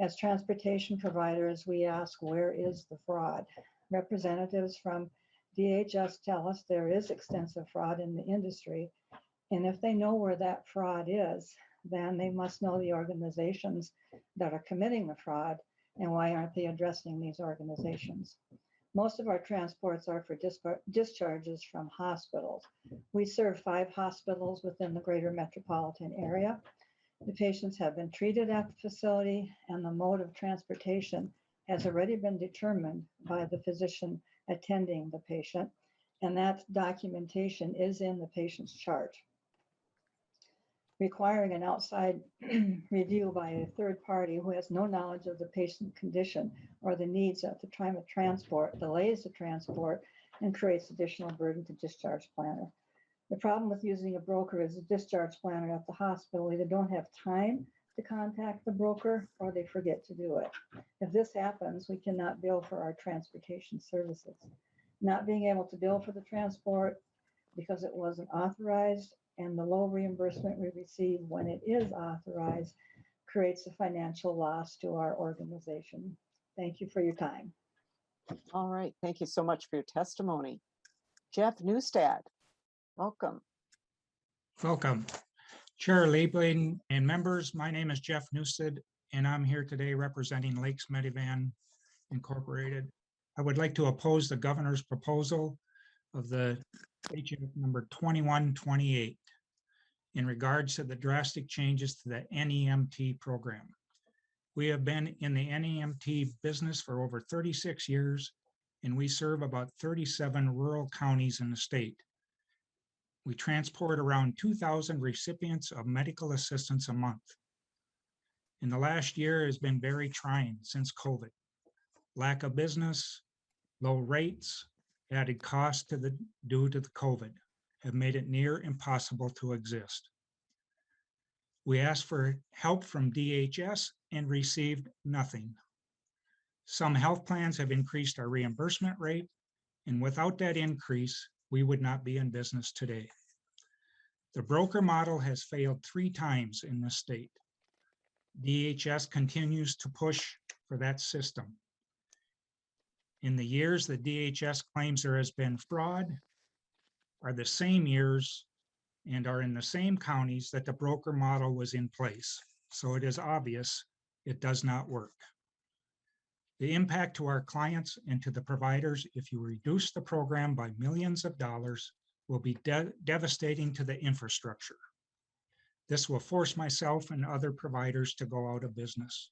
As transportation providers, we ask, where is the fraud? Representatives from DHS tell us there is extensive fraud in the industry, and if they know where that fraud is, then they must know the organizations that are committing the fraud, and why aren't they addressing these organizations? Most of our transports are for discharges from hospitals. We serve 5 hospitals within the greater metropolitan area. The patients have been treated at the facility, and the mode of transportation has already been determined by the physician attending the patient, and that documentation is in the patient's chart. Requiring an outside review by a third party who has no knowledge of the patient condition or the needs at the time of transport delays the transport and creates additional burden to discharge planner. The problem with using a broker is the discharge planner at the hospital either don't have time to contact the broker or they forget to do it. If this happens, we cannot bill for our transportation services. Not being able to bill for the transport because it wasn't authorized and the low reimbursement we receive when it is authorized creates a financial loss to our organization. Thank you for your time. All right, thank you so much for your testimony. Jeff Newstad, welcome. Welcome. Chair Liebling and members, my name is Jeff Newstad, and I'm here today representing Lakes Medivan Incorporated. I would like to oppose the governor's proposal of the HF number 2128 in regards to the drastic changes to the NEMT program. We have been in the NEMT business for over 36 years, and we serve about 37 rural counties in the state. We transport around 2,000 recipients of medical assistance a month. In the last year has been very trying since COVID. Lack of business, low rates, added costs due to the COVID have made it near impossible to exist. We asked for help from DHS and received nothing. Some health plans have increased our reimbursement rate, and without that increase, we would not be in business today. The broker model has failed 3 times in this state. DHS continues to push for that system. In the years that DHS claims there has been fraud are the same years and are in the same counties that the broker model was in place. So it is obvious it does not work. The impact to our clients and to the providers if you reduce the program by millions of dollars will be devastating to the infrastructure. This will force myself and other providers to go out of business.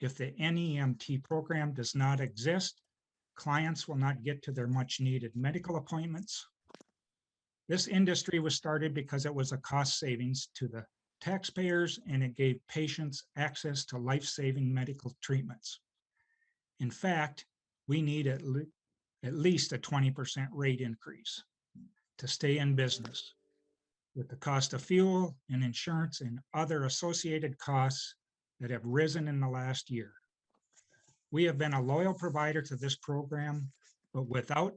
If the NEMT program does not exist, clients will not get to their much needed medical appointments. This industry was started because it was a cost savings to the taxpayers and it gave patients access to life-saving medical treatments. In fact, we need at least a 20% rate increase to stay in business. With the cost of fuel and insurance and other associated costs that have risen in the last year. We have been a loyal provider to this program, but without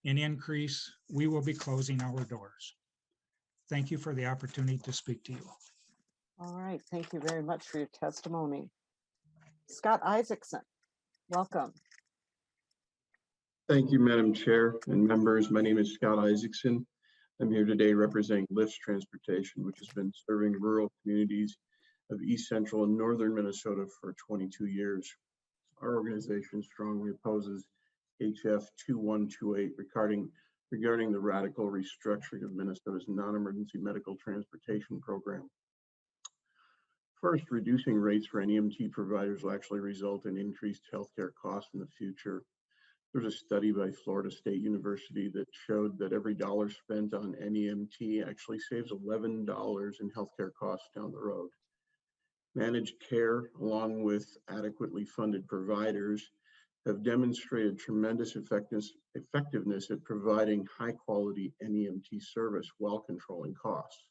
an increase, we will be closing our doors. Thank you for the opportunity to speak to you. All right, thank you very much for your testimony. Scott Isaacson, welcome. Thank you, Madam Chair and members. My name is Scott Isaacson. I'm here today representing Lyft Transportation, which has been serving rural communities of East Central and Northern Minnesota for 22 years. Our organization strongly opposes HF 2128 regarding the radical restructuring of Minnesota's non-emergency medical transportation program. First, reducing rates for NEMT providers will actually result in increased healthcare costs in the future. There's a study by Florida State University that showed that every dollar spent on NEMT actually saves $11 in healthcare costs down the road. Managed care, along with adequately funded providers, have demonstrated tremendous effectiveness at providing high quality NEMT service while controlling costs,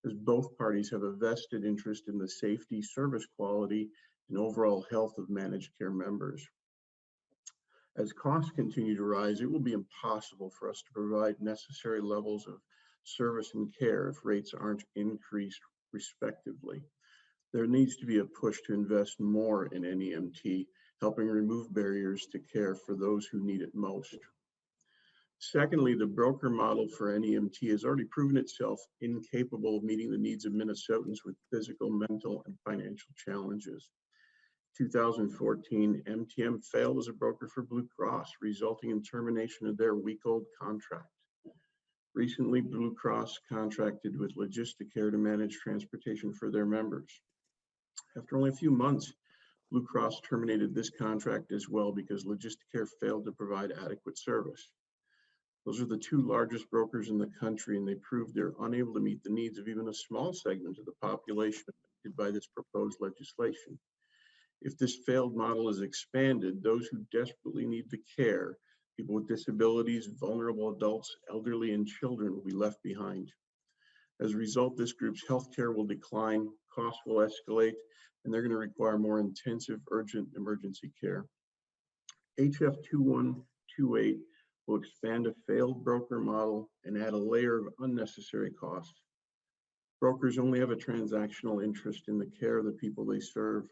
as both parties have a vested interest in the safety, service quality, and overall health of managed care members. As costs continue to rise, it will be impossible for us to provide necessary levels of service and care if rates aren't increased respectively. There needs to be a push to invest more in NEMT, helping remove barriers to care for those who need it most. Secondly, the broker model for NEMT has already proven itself incapable of meeting the needs of Minnesotans with physical, mental, and financial challenges. 2014, MTM failed as a broker for Blue Cross, resulting in termination of their week-old contract. Recently, Blue Cross contracted with Logisticare to manage transportation for their members. After only a few months, Blue Cross terminated this contract as well because Logisticare failed to provide adequate service. Those are the two largest brokers in the country, and they proved they're unable to meet the needs of even a small segment of the population affected by this proposed legislation. If this failed model is expanded, those who desperately need the care, people with disabilities, vulnerable adults, elderly, and children will be left behind. As a result, this group's healthcare will decline, costs will escalate, and they're going to require more intensive, urgent emergency care. HF 2128 will expand a failed broker model and add a layer of unnecessary costs. Brokers only have a transactional interest in the care of the people they serve.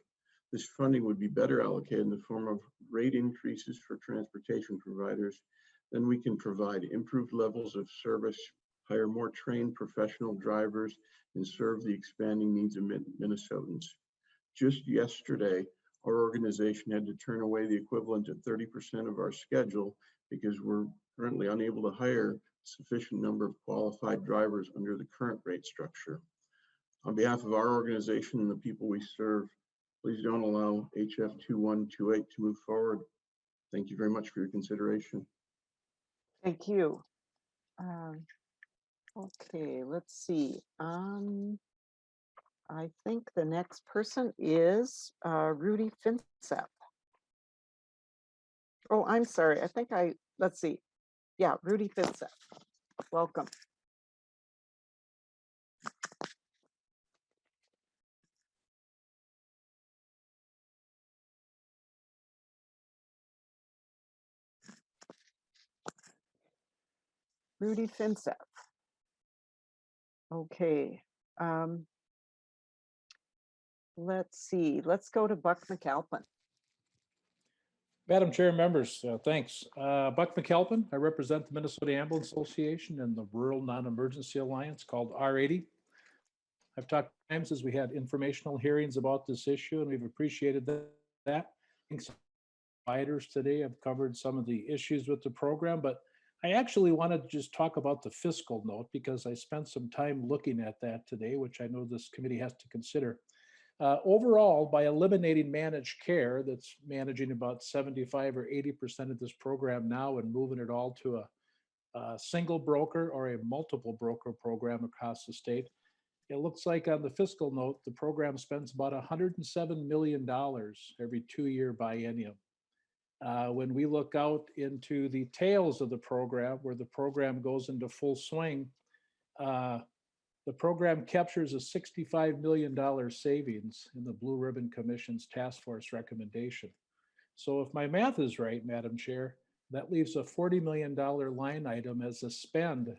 This funding would be better allocated in the form of rate increases for transportation providers. Then we can provide improved levels of service, hire more trained professional drivers, and serve the expanding needs of Minnesotans. Just yesterday, our organization had to turn away the equivalent of 30% of our schedule because we're currently unable to hire a sufficient number of qualified drivers under the current rate structure. On behalf of our organization and the people we serve, please don't allow HF 2128 to move forward. Thank you very much for your consideration. Thank you. Okay, let's see. I think the next person is Rudy Finsep. Oh, I'm sorry. Let's see. Yeah, Rudy Finsep. Welcome. Rudy Finsep. Okay. Let's see. Let's go to Buck McAlpin. Madam Chair, members, thanks. Buck McAlpin, I represent the Minnesota Ambulance Association and the Rural Non-Emergency Alliance called R80. I've talked times as we had informational hearings about this issue, and we've appreciated that. I think some providers today have covered some of the issues with the program, but I actually wanted to just talk about the fiscal note because I spent some time looking at that today, which I know this committee has to consider. Overall, by eliminating managed care, that's managing about 75 or 80% of this program now and moving it all to a single broker or a multiple broker program across the state, it looks like on the fiscal note, the program spends about $107 million every 2-year biennium. When we look out into the tails of the program, where the program goes into full swing, the program captures a $65 million savings in the Blue Ribbon Commission's task force recommendation. So if my math is right, Madam Chair, that leaves a $40 million line item as a spend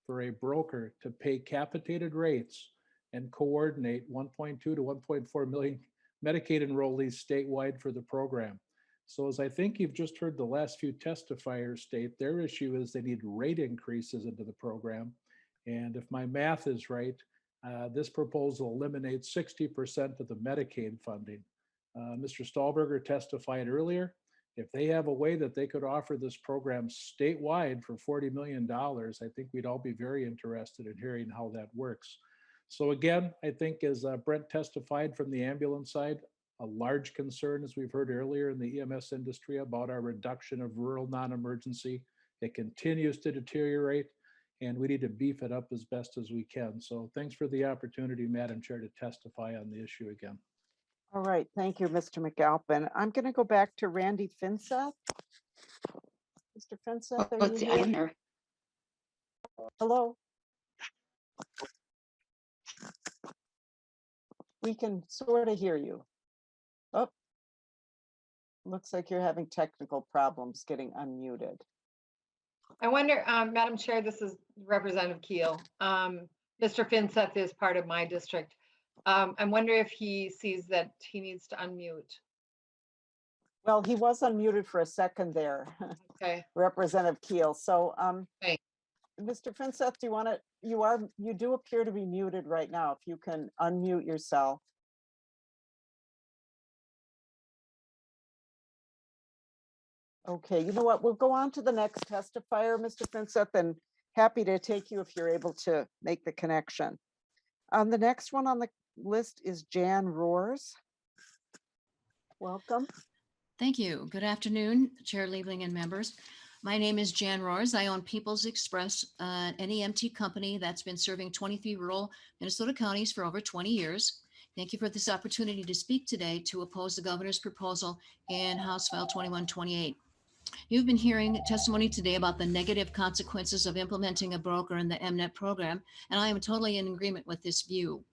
for a broker to pay capitated rates and coordinate 1.2 to 1.4 million Medicaid enrollees statewide for the program. So as I think you've just heard the last few testifiers state, their issue is they need rate increases into the program. And if my math is right, this proposal eliminates 60% of the Medicaid funding. Mr. Stahlberger testified earlier. If they have a way that they could offer this program statewide for $40 million, I think we'd all be very interested in hearing how that works. So again, I think as Brent testified from the ambulance side, a large concern, as we've heard earlier in the EMS industry, about our reduction of rural non-emergency. It continues to deteriorate, and we need to beef it up as best as we can. So thanks for the opportunity, Madam Chair, to testify on the issue again. All right, thank you, Mr. McAlpin. I'm going to go back to Randy Finseth. Mr. Finseth, are Let's you see, I'm here? here. Hello? We can sort of hear you. Oh, looks like you're having technical problems getting unmuted. I wonder, Madam Chair, this is Representative Keel. Mr. Finseth is part of my district. I wonder if he sees that he needs to unmute. Well, he was unmuted for a second there, Okay. Representative Keel. So, Thanks. Mr. Finseth, do you want to, you do appear to be muted right now. If you can unmute yourself. Okay, you know what? We'll go on to the next testifier, Mr. Finseth, and happy to take you if you're able to make the connection. The next one on the list is Jan Roars. Welcome. Thank you. Good afternoon, Chair Liebling and members. My name is Jan Roars. I own People's Express, an NEMT company that's been serving 23 rural Minnesota counties for over 20 years. Thank you for this opportunity to speak today to oppose the governor's proposal in House File 2128. You've been hearing testimony today about the negative consequences of implementing a broker in the MNET program, and I am totally in agreement with this view.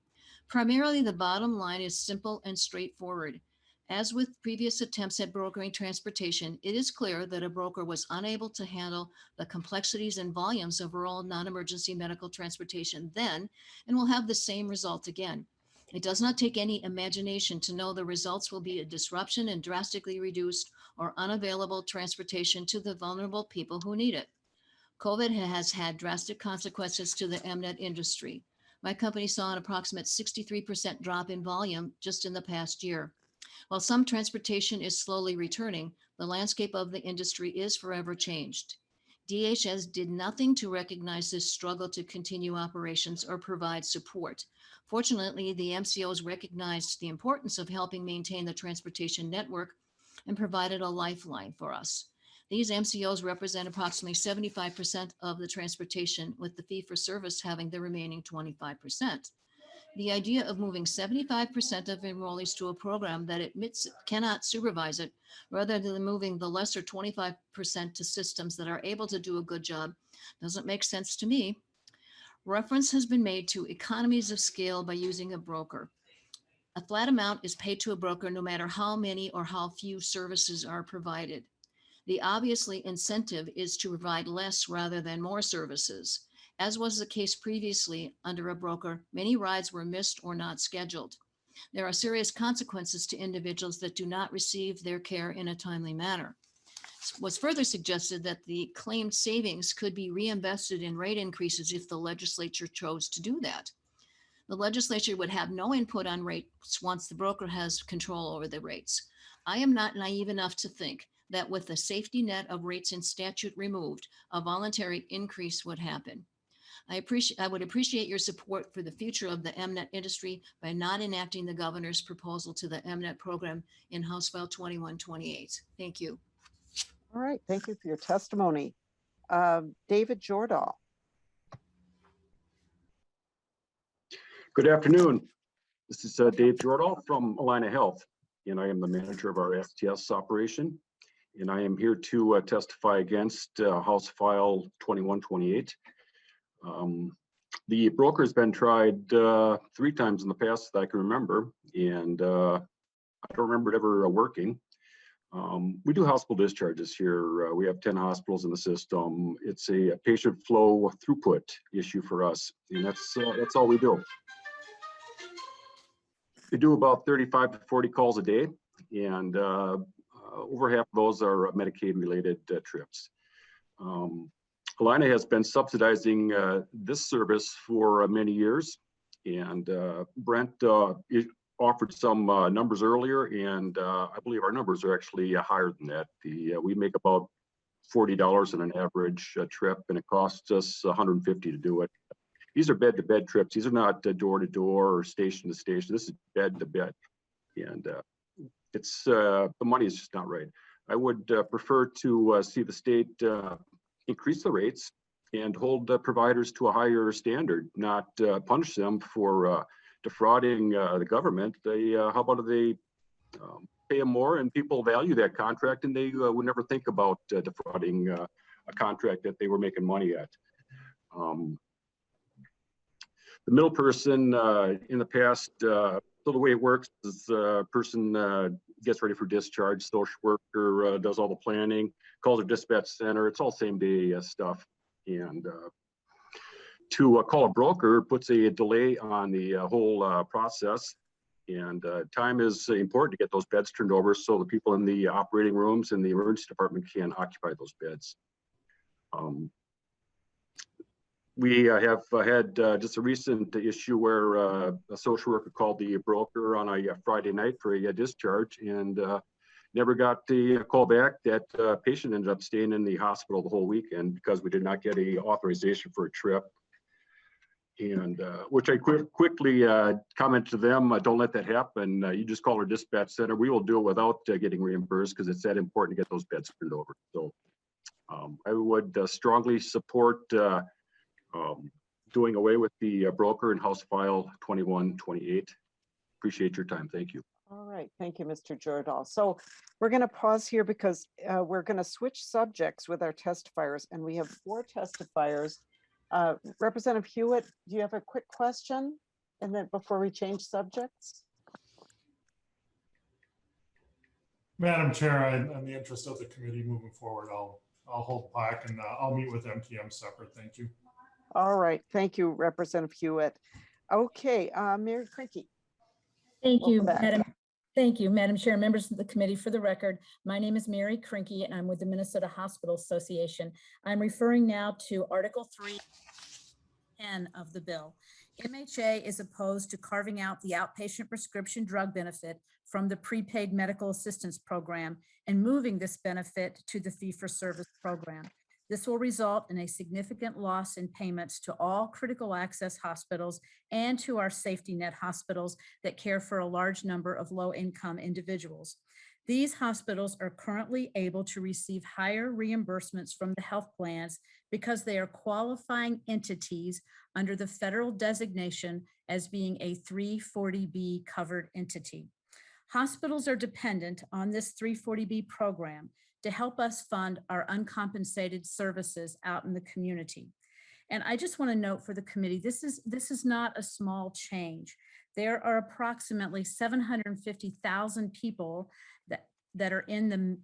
Primarily, the bottom line is simple and straightforward. As with previous attempts at brokering transportation, it is clear that a broker was unable to handle the complexities and volumes of rural non-emergency medical transportation then, and will have the same result again. It does not take any imagination to know the results will be a disruption and drastically reduced or unavailable transportation to the vulnerable people who need it. COVID has had drastic consequences to the MNET industry. My company saw an approximate 63% drop in volume just in the past year. While some transportation is slowly returning, the landscape of the industry is forever changed. DHS did nothing to recognize this struggle to continue operations or provide support. Fortunately, the MCOs recognized the importance of helping maintain the transportation network and provided a lifeline for us. These MCOs represent approximately 75% of the transportation, with the fee-for-service having the remaining 25%. The idea of moving 75% of enrollees to a program that admits it cannot supervise it, rather than moving the lesser 25% to systems that are able to do a good job, doesn't make sense to me. Reference has been made to economies of scale by using a broker. A flat amount is paid to a broker no matter how many or how few services are provided. The obviously incentive is to provide less rather than more services. As was the case previously under a broker, many rides were missed or not scheduled. There are serious consequences to individuals that do not receive their care in a timely manner. It was further suggested that the claimed savings could be reinvested in rate increases if the legislature chose to do that. The legislature would have no input on rates once the broker has control over the rates. I am not naive enough to think that with the safety net of rates in statute removed, a voluntary increase would happen. I would appreciate your support for the future of the MNET industry by not enacting the governor's proposal to the MNET program in House File 2128. Thank you. All right, thank you for your testimony. David Jordahl. Good afternoon. This is Dave Jordahl from Allina Health, and I am the manager of our STS operation. And I am here to testify against House File 2128. The broker has been tried 3 times in the past that I can remember, and I don't remember it ever working. We do hospital discharges here. We have 10 hospitals in the system. It's a patient flow throughput issue for us, and that's all we do. We do about 35 to 40 calls a day, and over half of those are Medicaid-related trips. Allina has been subsidizing this service for many years, and Brent offered some numbers earlier, and I believe our numbers are actually higher than that. We make about $40 on an average trip, and it costs us $150 to do it. These are bed-to-bed trips. These are not door-to-door or station-to-station. This is bed-to-bed, and it's the money is just not right. I would prefer to see the state increase the rates and hold providers to a higher standard, not punish them for defrauding the government. How about they pay them more, and people value that contract, and they would never think about defrauding a contract that they were making money at. The middle person in the past, so the way it works is a person gets ready for discharge, social worker does all the planning, calls a dispatch center, it's all same day stuff. And to call a broker puts a delay on the whole process. And time is important to get those beds turned over so the people in the operating rooms and the emergency department can occupy those beds. We have had just a recent issue where a social worker called the broker on a Friday night for a discharge and never got the call back. That patient ended up staying in the hospital the whole weekend because we did not get a authorization for a trip. And which I quickly commented to them, don't let that happen. You just call our dispatch center. We will do it without getting reimbursed because it's that important to get those beds turned over. So I would strongly support doing away with the broker and House File 2128. Appreciate your time. Thank you. All right, thank you, Mr. Jordahl. So we're going to pause here because we're going to switch subjects with our testifiers, and we have 4 testifiers. Representative Hewitt, do you have a quick question? And then before we change subjects? Madam Chair, in the interest of the committee moving forward, I'll hold back and I'll meet with MTM separate. Thank you. All right, thank you, Representative Hewitt. Okay, Mary Krinky. Thank you, Welcome back. Madam. Thank you, Madam Chair, members of the committee. For the record, my name is Mary Krinky and I'm with the Minnesota Hospital Association. I'm referring now to Article 310 of the bill. MHA is opposed to carving out the outpatient prescription drug benefit from the prepaid medical assistance program and moving this benefit to the fee-for-service program. This will result in a significant loss in payments to all critical access hospitals and to our safety net hospitals that care for a large number of low-income individuals. These hospitals are currently able to receive higher reimbursements from the health plans because they are qualifying entities under the federal designation as being a 340B covered entity. Hospitals are dependent on this 340B program to help us fund our uncompensated services out in the community. And I just want to note for the committee, this is not a small change. There are approximately 750,000 people that are in the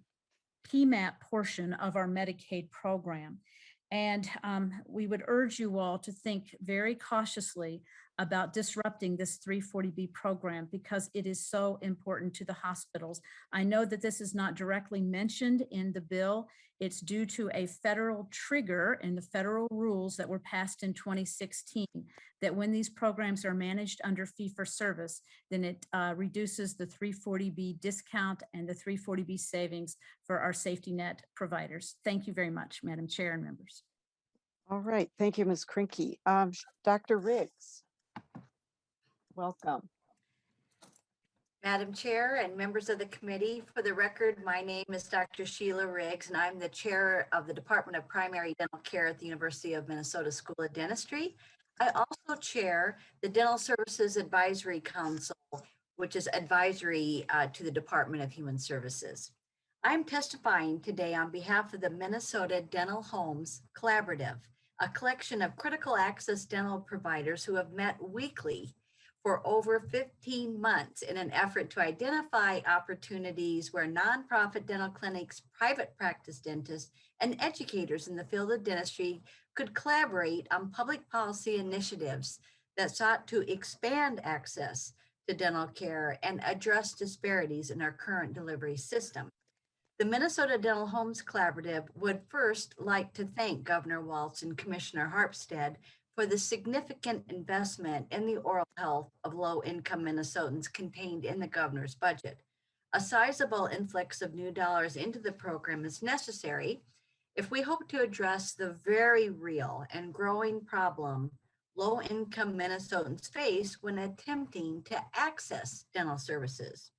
PMAP portion of our Medicaid program. And we would urge you all to think very cautiously about disrupting this 340B program because it is so important to the hospitals. I know that this is not directly mentioned in the bill. It's due to a federal trigger in the federal rules that were passed in 2016, that when these programs are managed under fee-for-service, then it reduces the 340B discount and the 340B savings for our safety net providers. Thank you very much, Madam Chair and members. All right, thank you, Ms. Krinky. Dr. Riggs, welcome. Madam Chair and members of the committee, for the record, my name is Dr. Sheila Riggs, and I'm the chair of the Department of Primary Dental Care at the University of Minnesota School of Dentistry. I also chair the Dental Services Advisory Council, which is advisory to the Department of Human Services. I'm testifying today on behalf of the Minnesota Dental Homes Collaborative, a collection of critical access dental providers who have met weekly for over 15 months in an effort to identify opportunities where nonprofit dental clinics, private practice dentists, and educators in the field of dentistry could collaborate on public policy initiatives that sought to expand access to dental care and address disparities in our current delivery system. The Minnesota Dental Homes Collaborative would first like to thank Governor Walz and Commissioner Harpstead for the significant investment in the oral health of low-income Minnesotans contained in the governor's budget. A sizable influx of new dollars into the program is necessary if we hope to address the very real and growing problem low-income Minnesotans face when attempting to access dental services.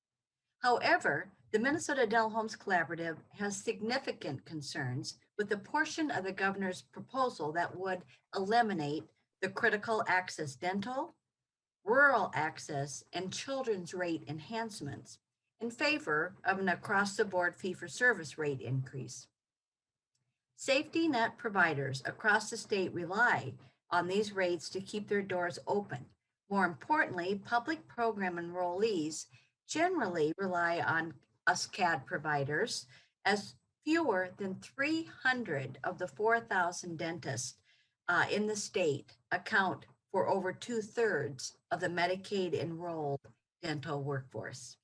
However, the Minnesota Dental Homes Collaborative has significant concerns with the portion of the governor's proposal that would eliminate the critical access dental, rural access, and children's rate enhancements, in favor of an across-the-board fee-for-service rate increase. Safety net providers across the state rely on these rates to keep their doors open. More importantly, public program enrollees generally rely on us CAD providers, as fewer than 300 of the 4,000 dentists in the state account for over 2/3 of the Medicaid enrolled dental workforce.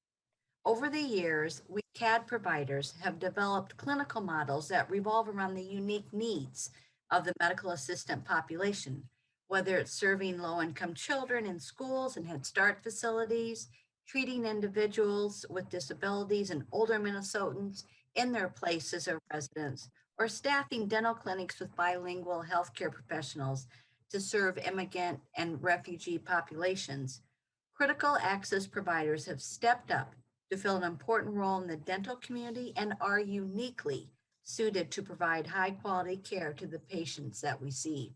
Over the years, we CAD providers have developed clinical models that revolve around the unique needs of the medical assistant population, whether it's serving low-income children in schools and Head Start facilities, treating individuals with disabilities and older Minnesotans in their places of residence, or staffing dental clinics with bilingual healthcare professionals to serve immigrant and refugee populations. Critical access providers have stepped up to fill an important role in the dental community and are uniquely suited to provide high quality care to the patients that we see.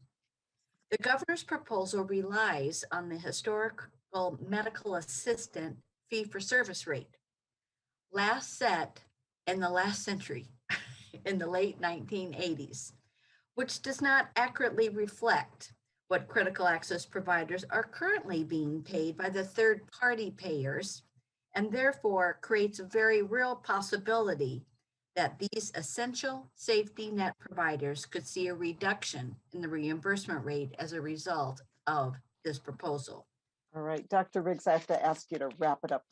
The governor's proposal relies on the historical medical assistant fee-for-service rate, last set in the last century, in the late 1980s, which does not accurately reflect what critical access providers are currently being paid by the third-party payers, and therefore creates a very real possibility that these essential safety net providers could see a reduction in the reimbursement rate as a result of this proposal. All right, Dr. Riggs, I have to ask you to wrap it up.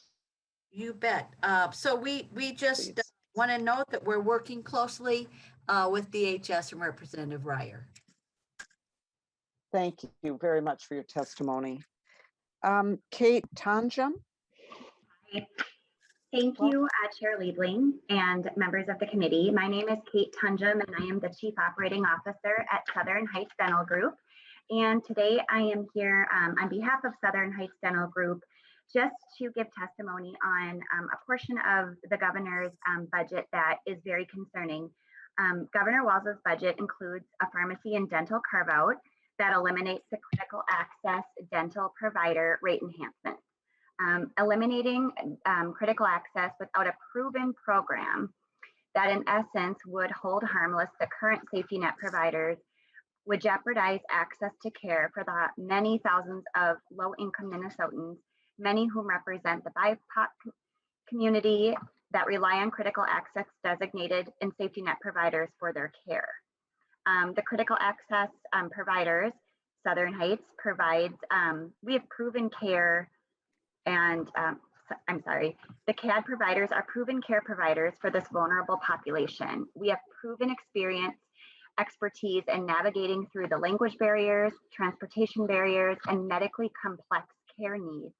You bet. So we just want to note that we're working closely with DHS and Representative Reier. Thank you very much for your testimony. Kate Tanjum. Thank you, Chair Liebling and members of the committee. My name is Kate Tunjum, and I am the Chief Operating Officer at Southern Heights Dental Group. And today I am here on behalf of Southern Heights Dental Group just to give testimony on a portion of the governor's budget that is very concerning. Governor Walz's budget includes a pharmacy and dental carve-out that eliminates the critical access dental provider rate enhancement. Eliminating critical access without a proven program that in essence would hold harmless the current safety net providers would jeopardize access to care for the many thousands of low-income Minnesotans, many whom represent the BIPOC community that rely on critical access designated and safety net providers for their care. The critical access providers, Southern Heights provides, we have proven care and the CAD providers are proven care providers for this vulnerable population. We have proven experience, expertise in navigating through the language barriers, transportation barriers, and medically complex care needs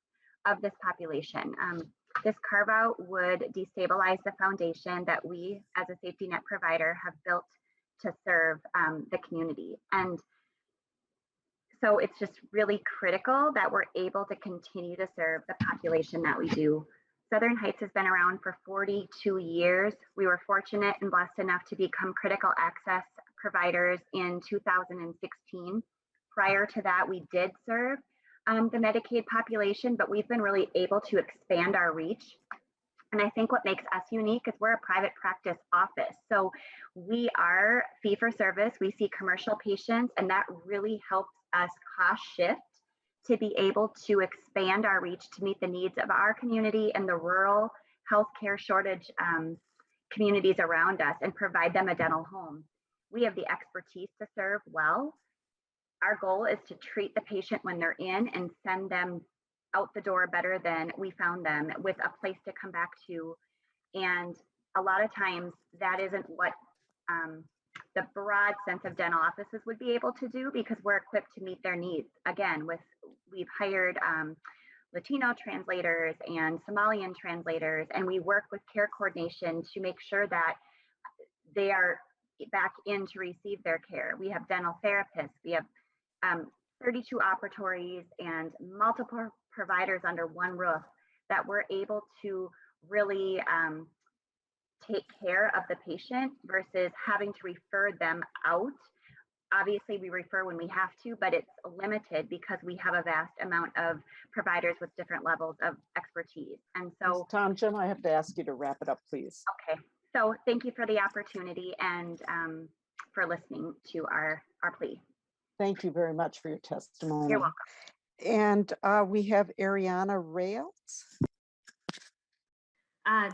of this population. This carve out would destabilize the foundation that we as a safety net provider have built to serve the community. And so it's just really critical that we're able to continue to serve the population that we do. Southern Heights has been around for 42 years. We were fortunate and blessed enough to become critical access providers in 2016. Prior to that, we did serve the Medicaid population, but we've been really able to expand our reach. And I think what makes us unique is we're a private practice office. So we are fee for service. We see commercial patients, and that really helps us cost shift to be able to expand our reach to meet the needs of our community and the rural healthcare shortage communities around us and provide them a dental home. We have the expertise to serve well. Our goal is to treat the patient when they're in and send them out the door better than we found them, with a place to come back to. And a lot of times that isn't what the broad sense of dental offices would be able to do, because we're equipped to meet their needs. Again, we've hired Latino translators and Somalian translators, and we work with care coordination to make sure that they are back in to receive their care. We have dental therapists, we have 32 operatories and multiple providers under one roof that we're able to really take care of the patient versus having to refer them out Obviously, we refer when we have to, but it's limited because we have a vast amount of providers with different levels of expertise. And so, Jim, I have to ask you to wrap it up, please. okay. So thank you for the opportunity and for listening to our plea. Thank you very much for your testimony. You're welcome. And we have Ariana Rails.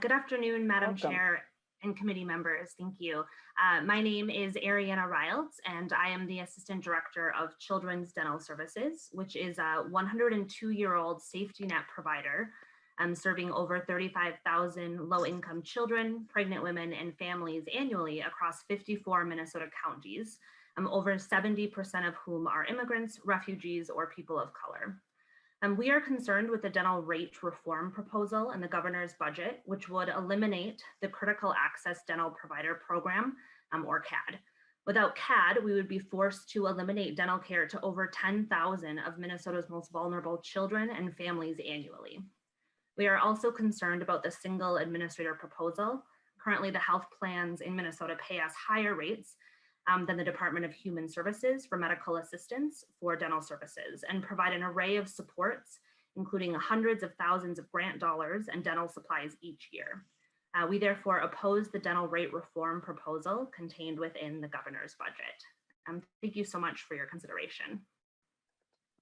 Good afternoon, Madam Welcome. Chair and committee members. Thank you. My name is Ariana Riles, and I am the Assistant Director of Children's Dental Services, which is a 102-year-old safety net provider serving over 35,000 low-income children, pregnant women, and families annually across 54 Minnesota counties, over 70% of whom are immigrants, refugees, or people of color. We are concerned with the dental rate reform proposal in the governor's budget, which would eliminate the Critical Access Dental Provider Program, or CAD. Without CAD, we would be forced to eliminate dental care to over 10,000 of Minnesota's most vulnerable children and families annually. We are also concerned about the single administrator proposal. Currently, the health plans in Minnesota pay us higher rates than the Department of Human Services for medical assistance for dental services and provide an array of supports, including hundreds of thousands of grant dollars and dental supplies each year. We therefore oppose the dental rate reform proposal contained within the governor's budget. Thank you so much for your consideration.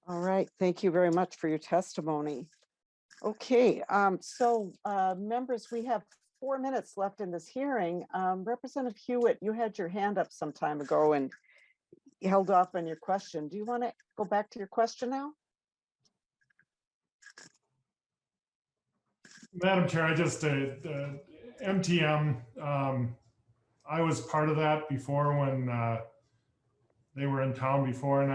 All right, thank you very much for your testimony. Okay, members, we have 4 minutes left in this hearing. Representative Hewitt, you had your hand up some time ago and held off on your question. Do you want to go back to your question now? Madam Chair, I just, MTM, I was part of that before when they were in town before, and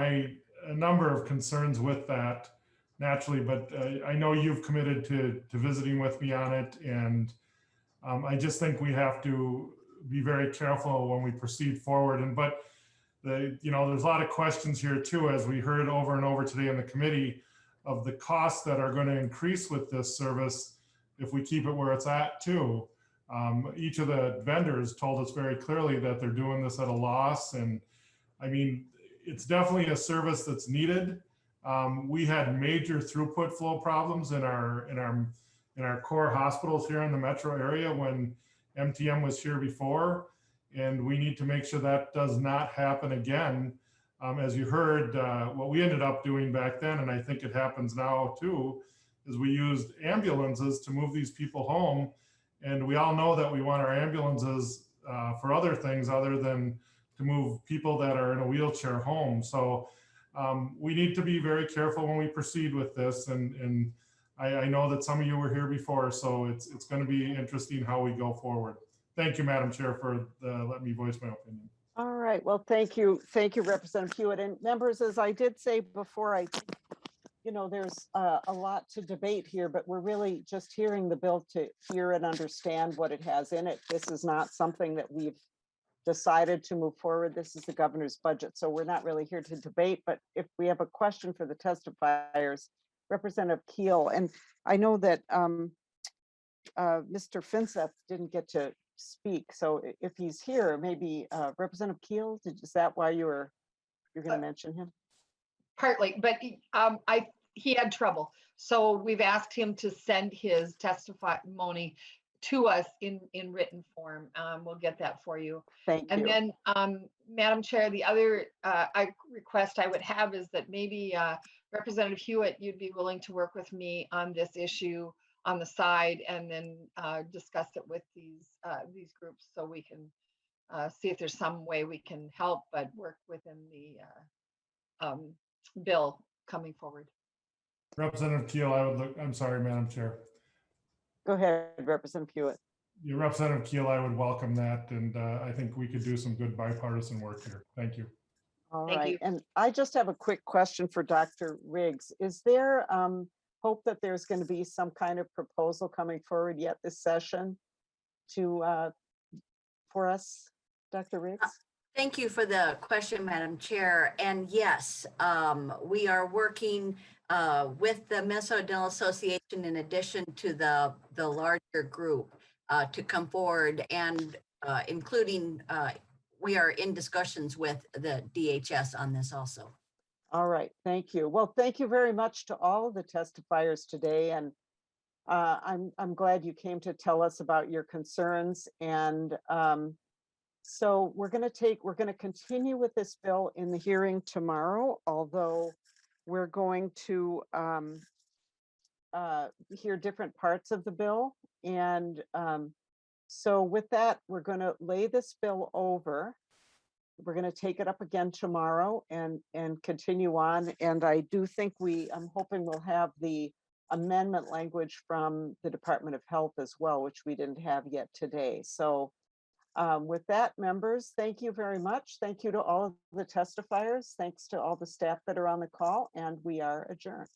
a number of concerns with that naturally, but I know you've committed to visiting with me on it, and I just think we have to be very careful when we proceed forward. But there's a lot of questions here too, as we heard over and over today in the committee, of the costs that are going to increase with this service if we keep it where it's at too. Each of the vendors told us very clearly that they're doing this at a loss, and I mean, it's definitely a service that's needed. We had major throughput flow problems in our core hospitals here in the metro area when MTM was here before, and we need to make sure that does not happen again. As you heard, what we ended up doing back then, and I think it happens now too, is we used ambulances to move these people home. And we all know that we want our ambulances for other things other than to move people that are in a wheelchair home. So we need to be very careful when we proceed with this. And I know that some of you were here before, so it's going to be interesting how we go forward. Thank you, Madam Chair, for letting me voice my opinion. All right, well, thank you, Representative Hewitt. And members, as I did say before, there's a lot to debate here, but we're really just hearing the bill to hear and understand what it has in it. This is not something that we've decided to move forward. This is the governor's budget, so we're not really here to debate. But if we have a question for the testifiers, Representative Keel, and I know that Mr. Finseth didn't get to speak, so if he's here, maybe Representative Keel, is that why you're going to mention him? Partly, but he had trouble, so we've asked him to send his testimony to us in written form. We'll get that for you. Thank you. And then, Madam Chair, the other request I would have is that maybe Representative Hewitt, you'd be willing to work with me on this issue on the side, and then discuss it with these groups, so we can see if there's some way we can help, but work within the bill coming forward. Representative Keel, I'm sorry, Madam Chair. Go ahead, Representative Hewitt. Yeah, Representative Keel, I would welcome that, and I think we could do some good bipartisan work here. Thank you. All Thank right, you. and I just have a quick question for Dr. Riggs. Is there hope that there's going to be some kind of proposal coming forward yet this session for us, Dr. Riggs? Thank you for the question, Madam Chair. And yes, we are working with the Minnesota Dental Association in addition to the larger group to come forward, and including we are in discussions with the DHS on this also. All right, thank you. Well, thank you very much to all of the testifiers today, and I'm glad you came to tell us about your concerns. And so we're going to continue with this bill in the hearing tomorrow, although we're going to hear different parts of the bill. And so with that, we're going to lay this bill over. We're going to take it up again tomorrow and continue on. And I do think I'm hoping we'll have the amendment language from the Department of Health as well, which we didn't have yet today. So with that, members, thank you very much. Thank you to all of the testifiers. Thanks to all the staff that are on the call, and we are adjourned.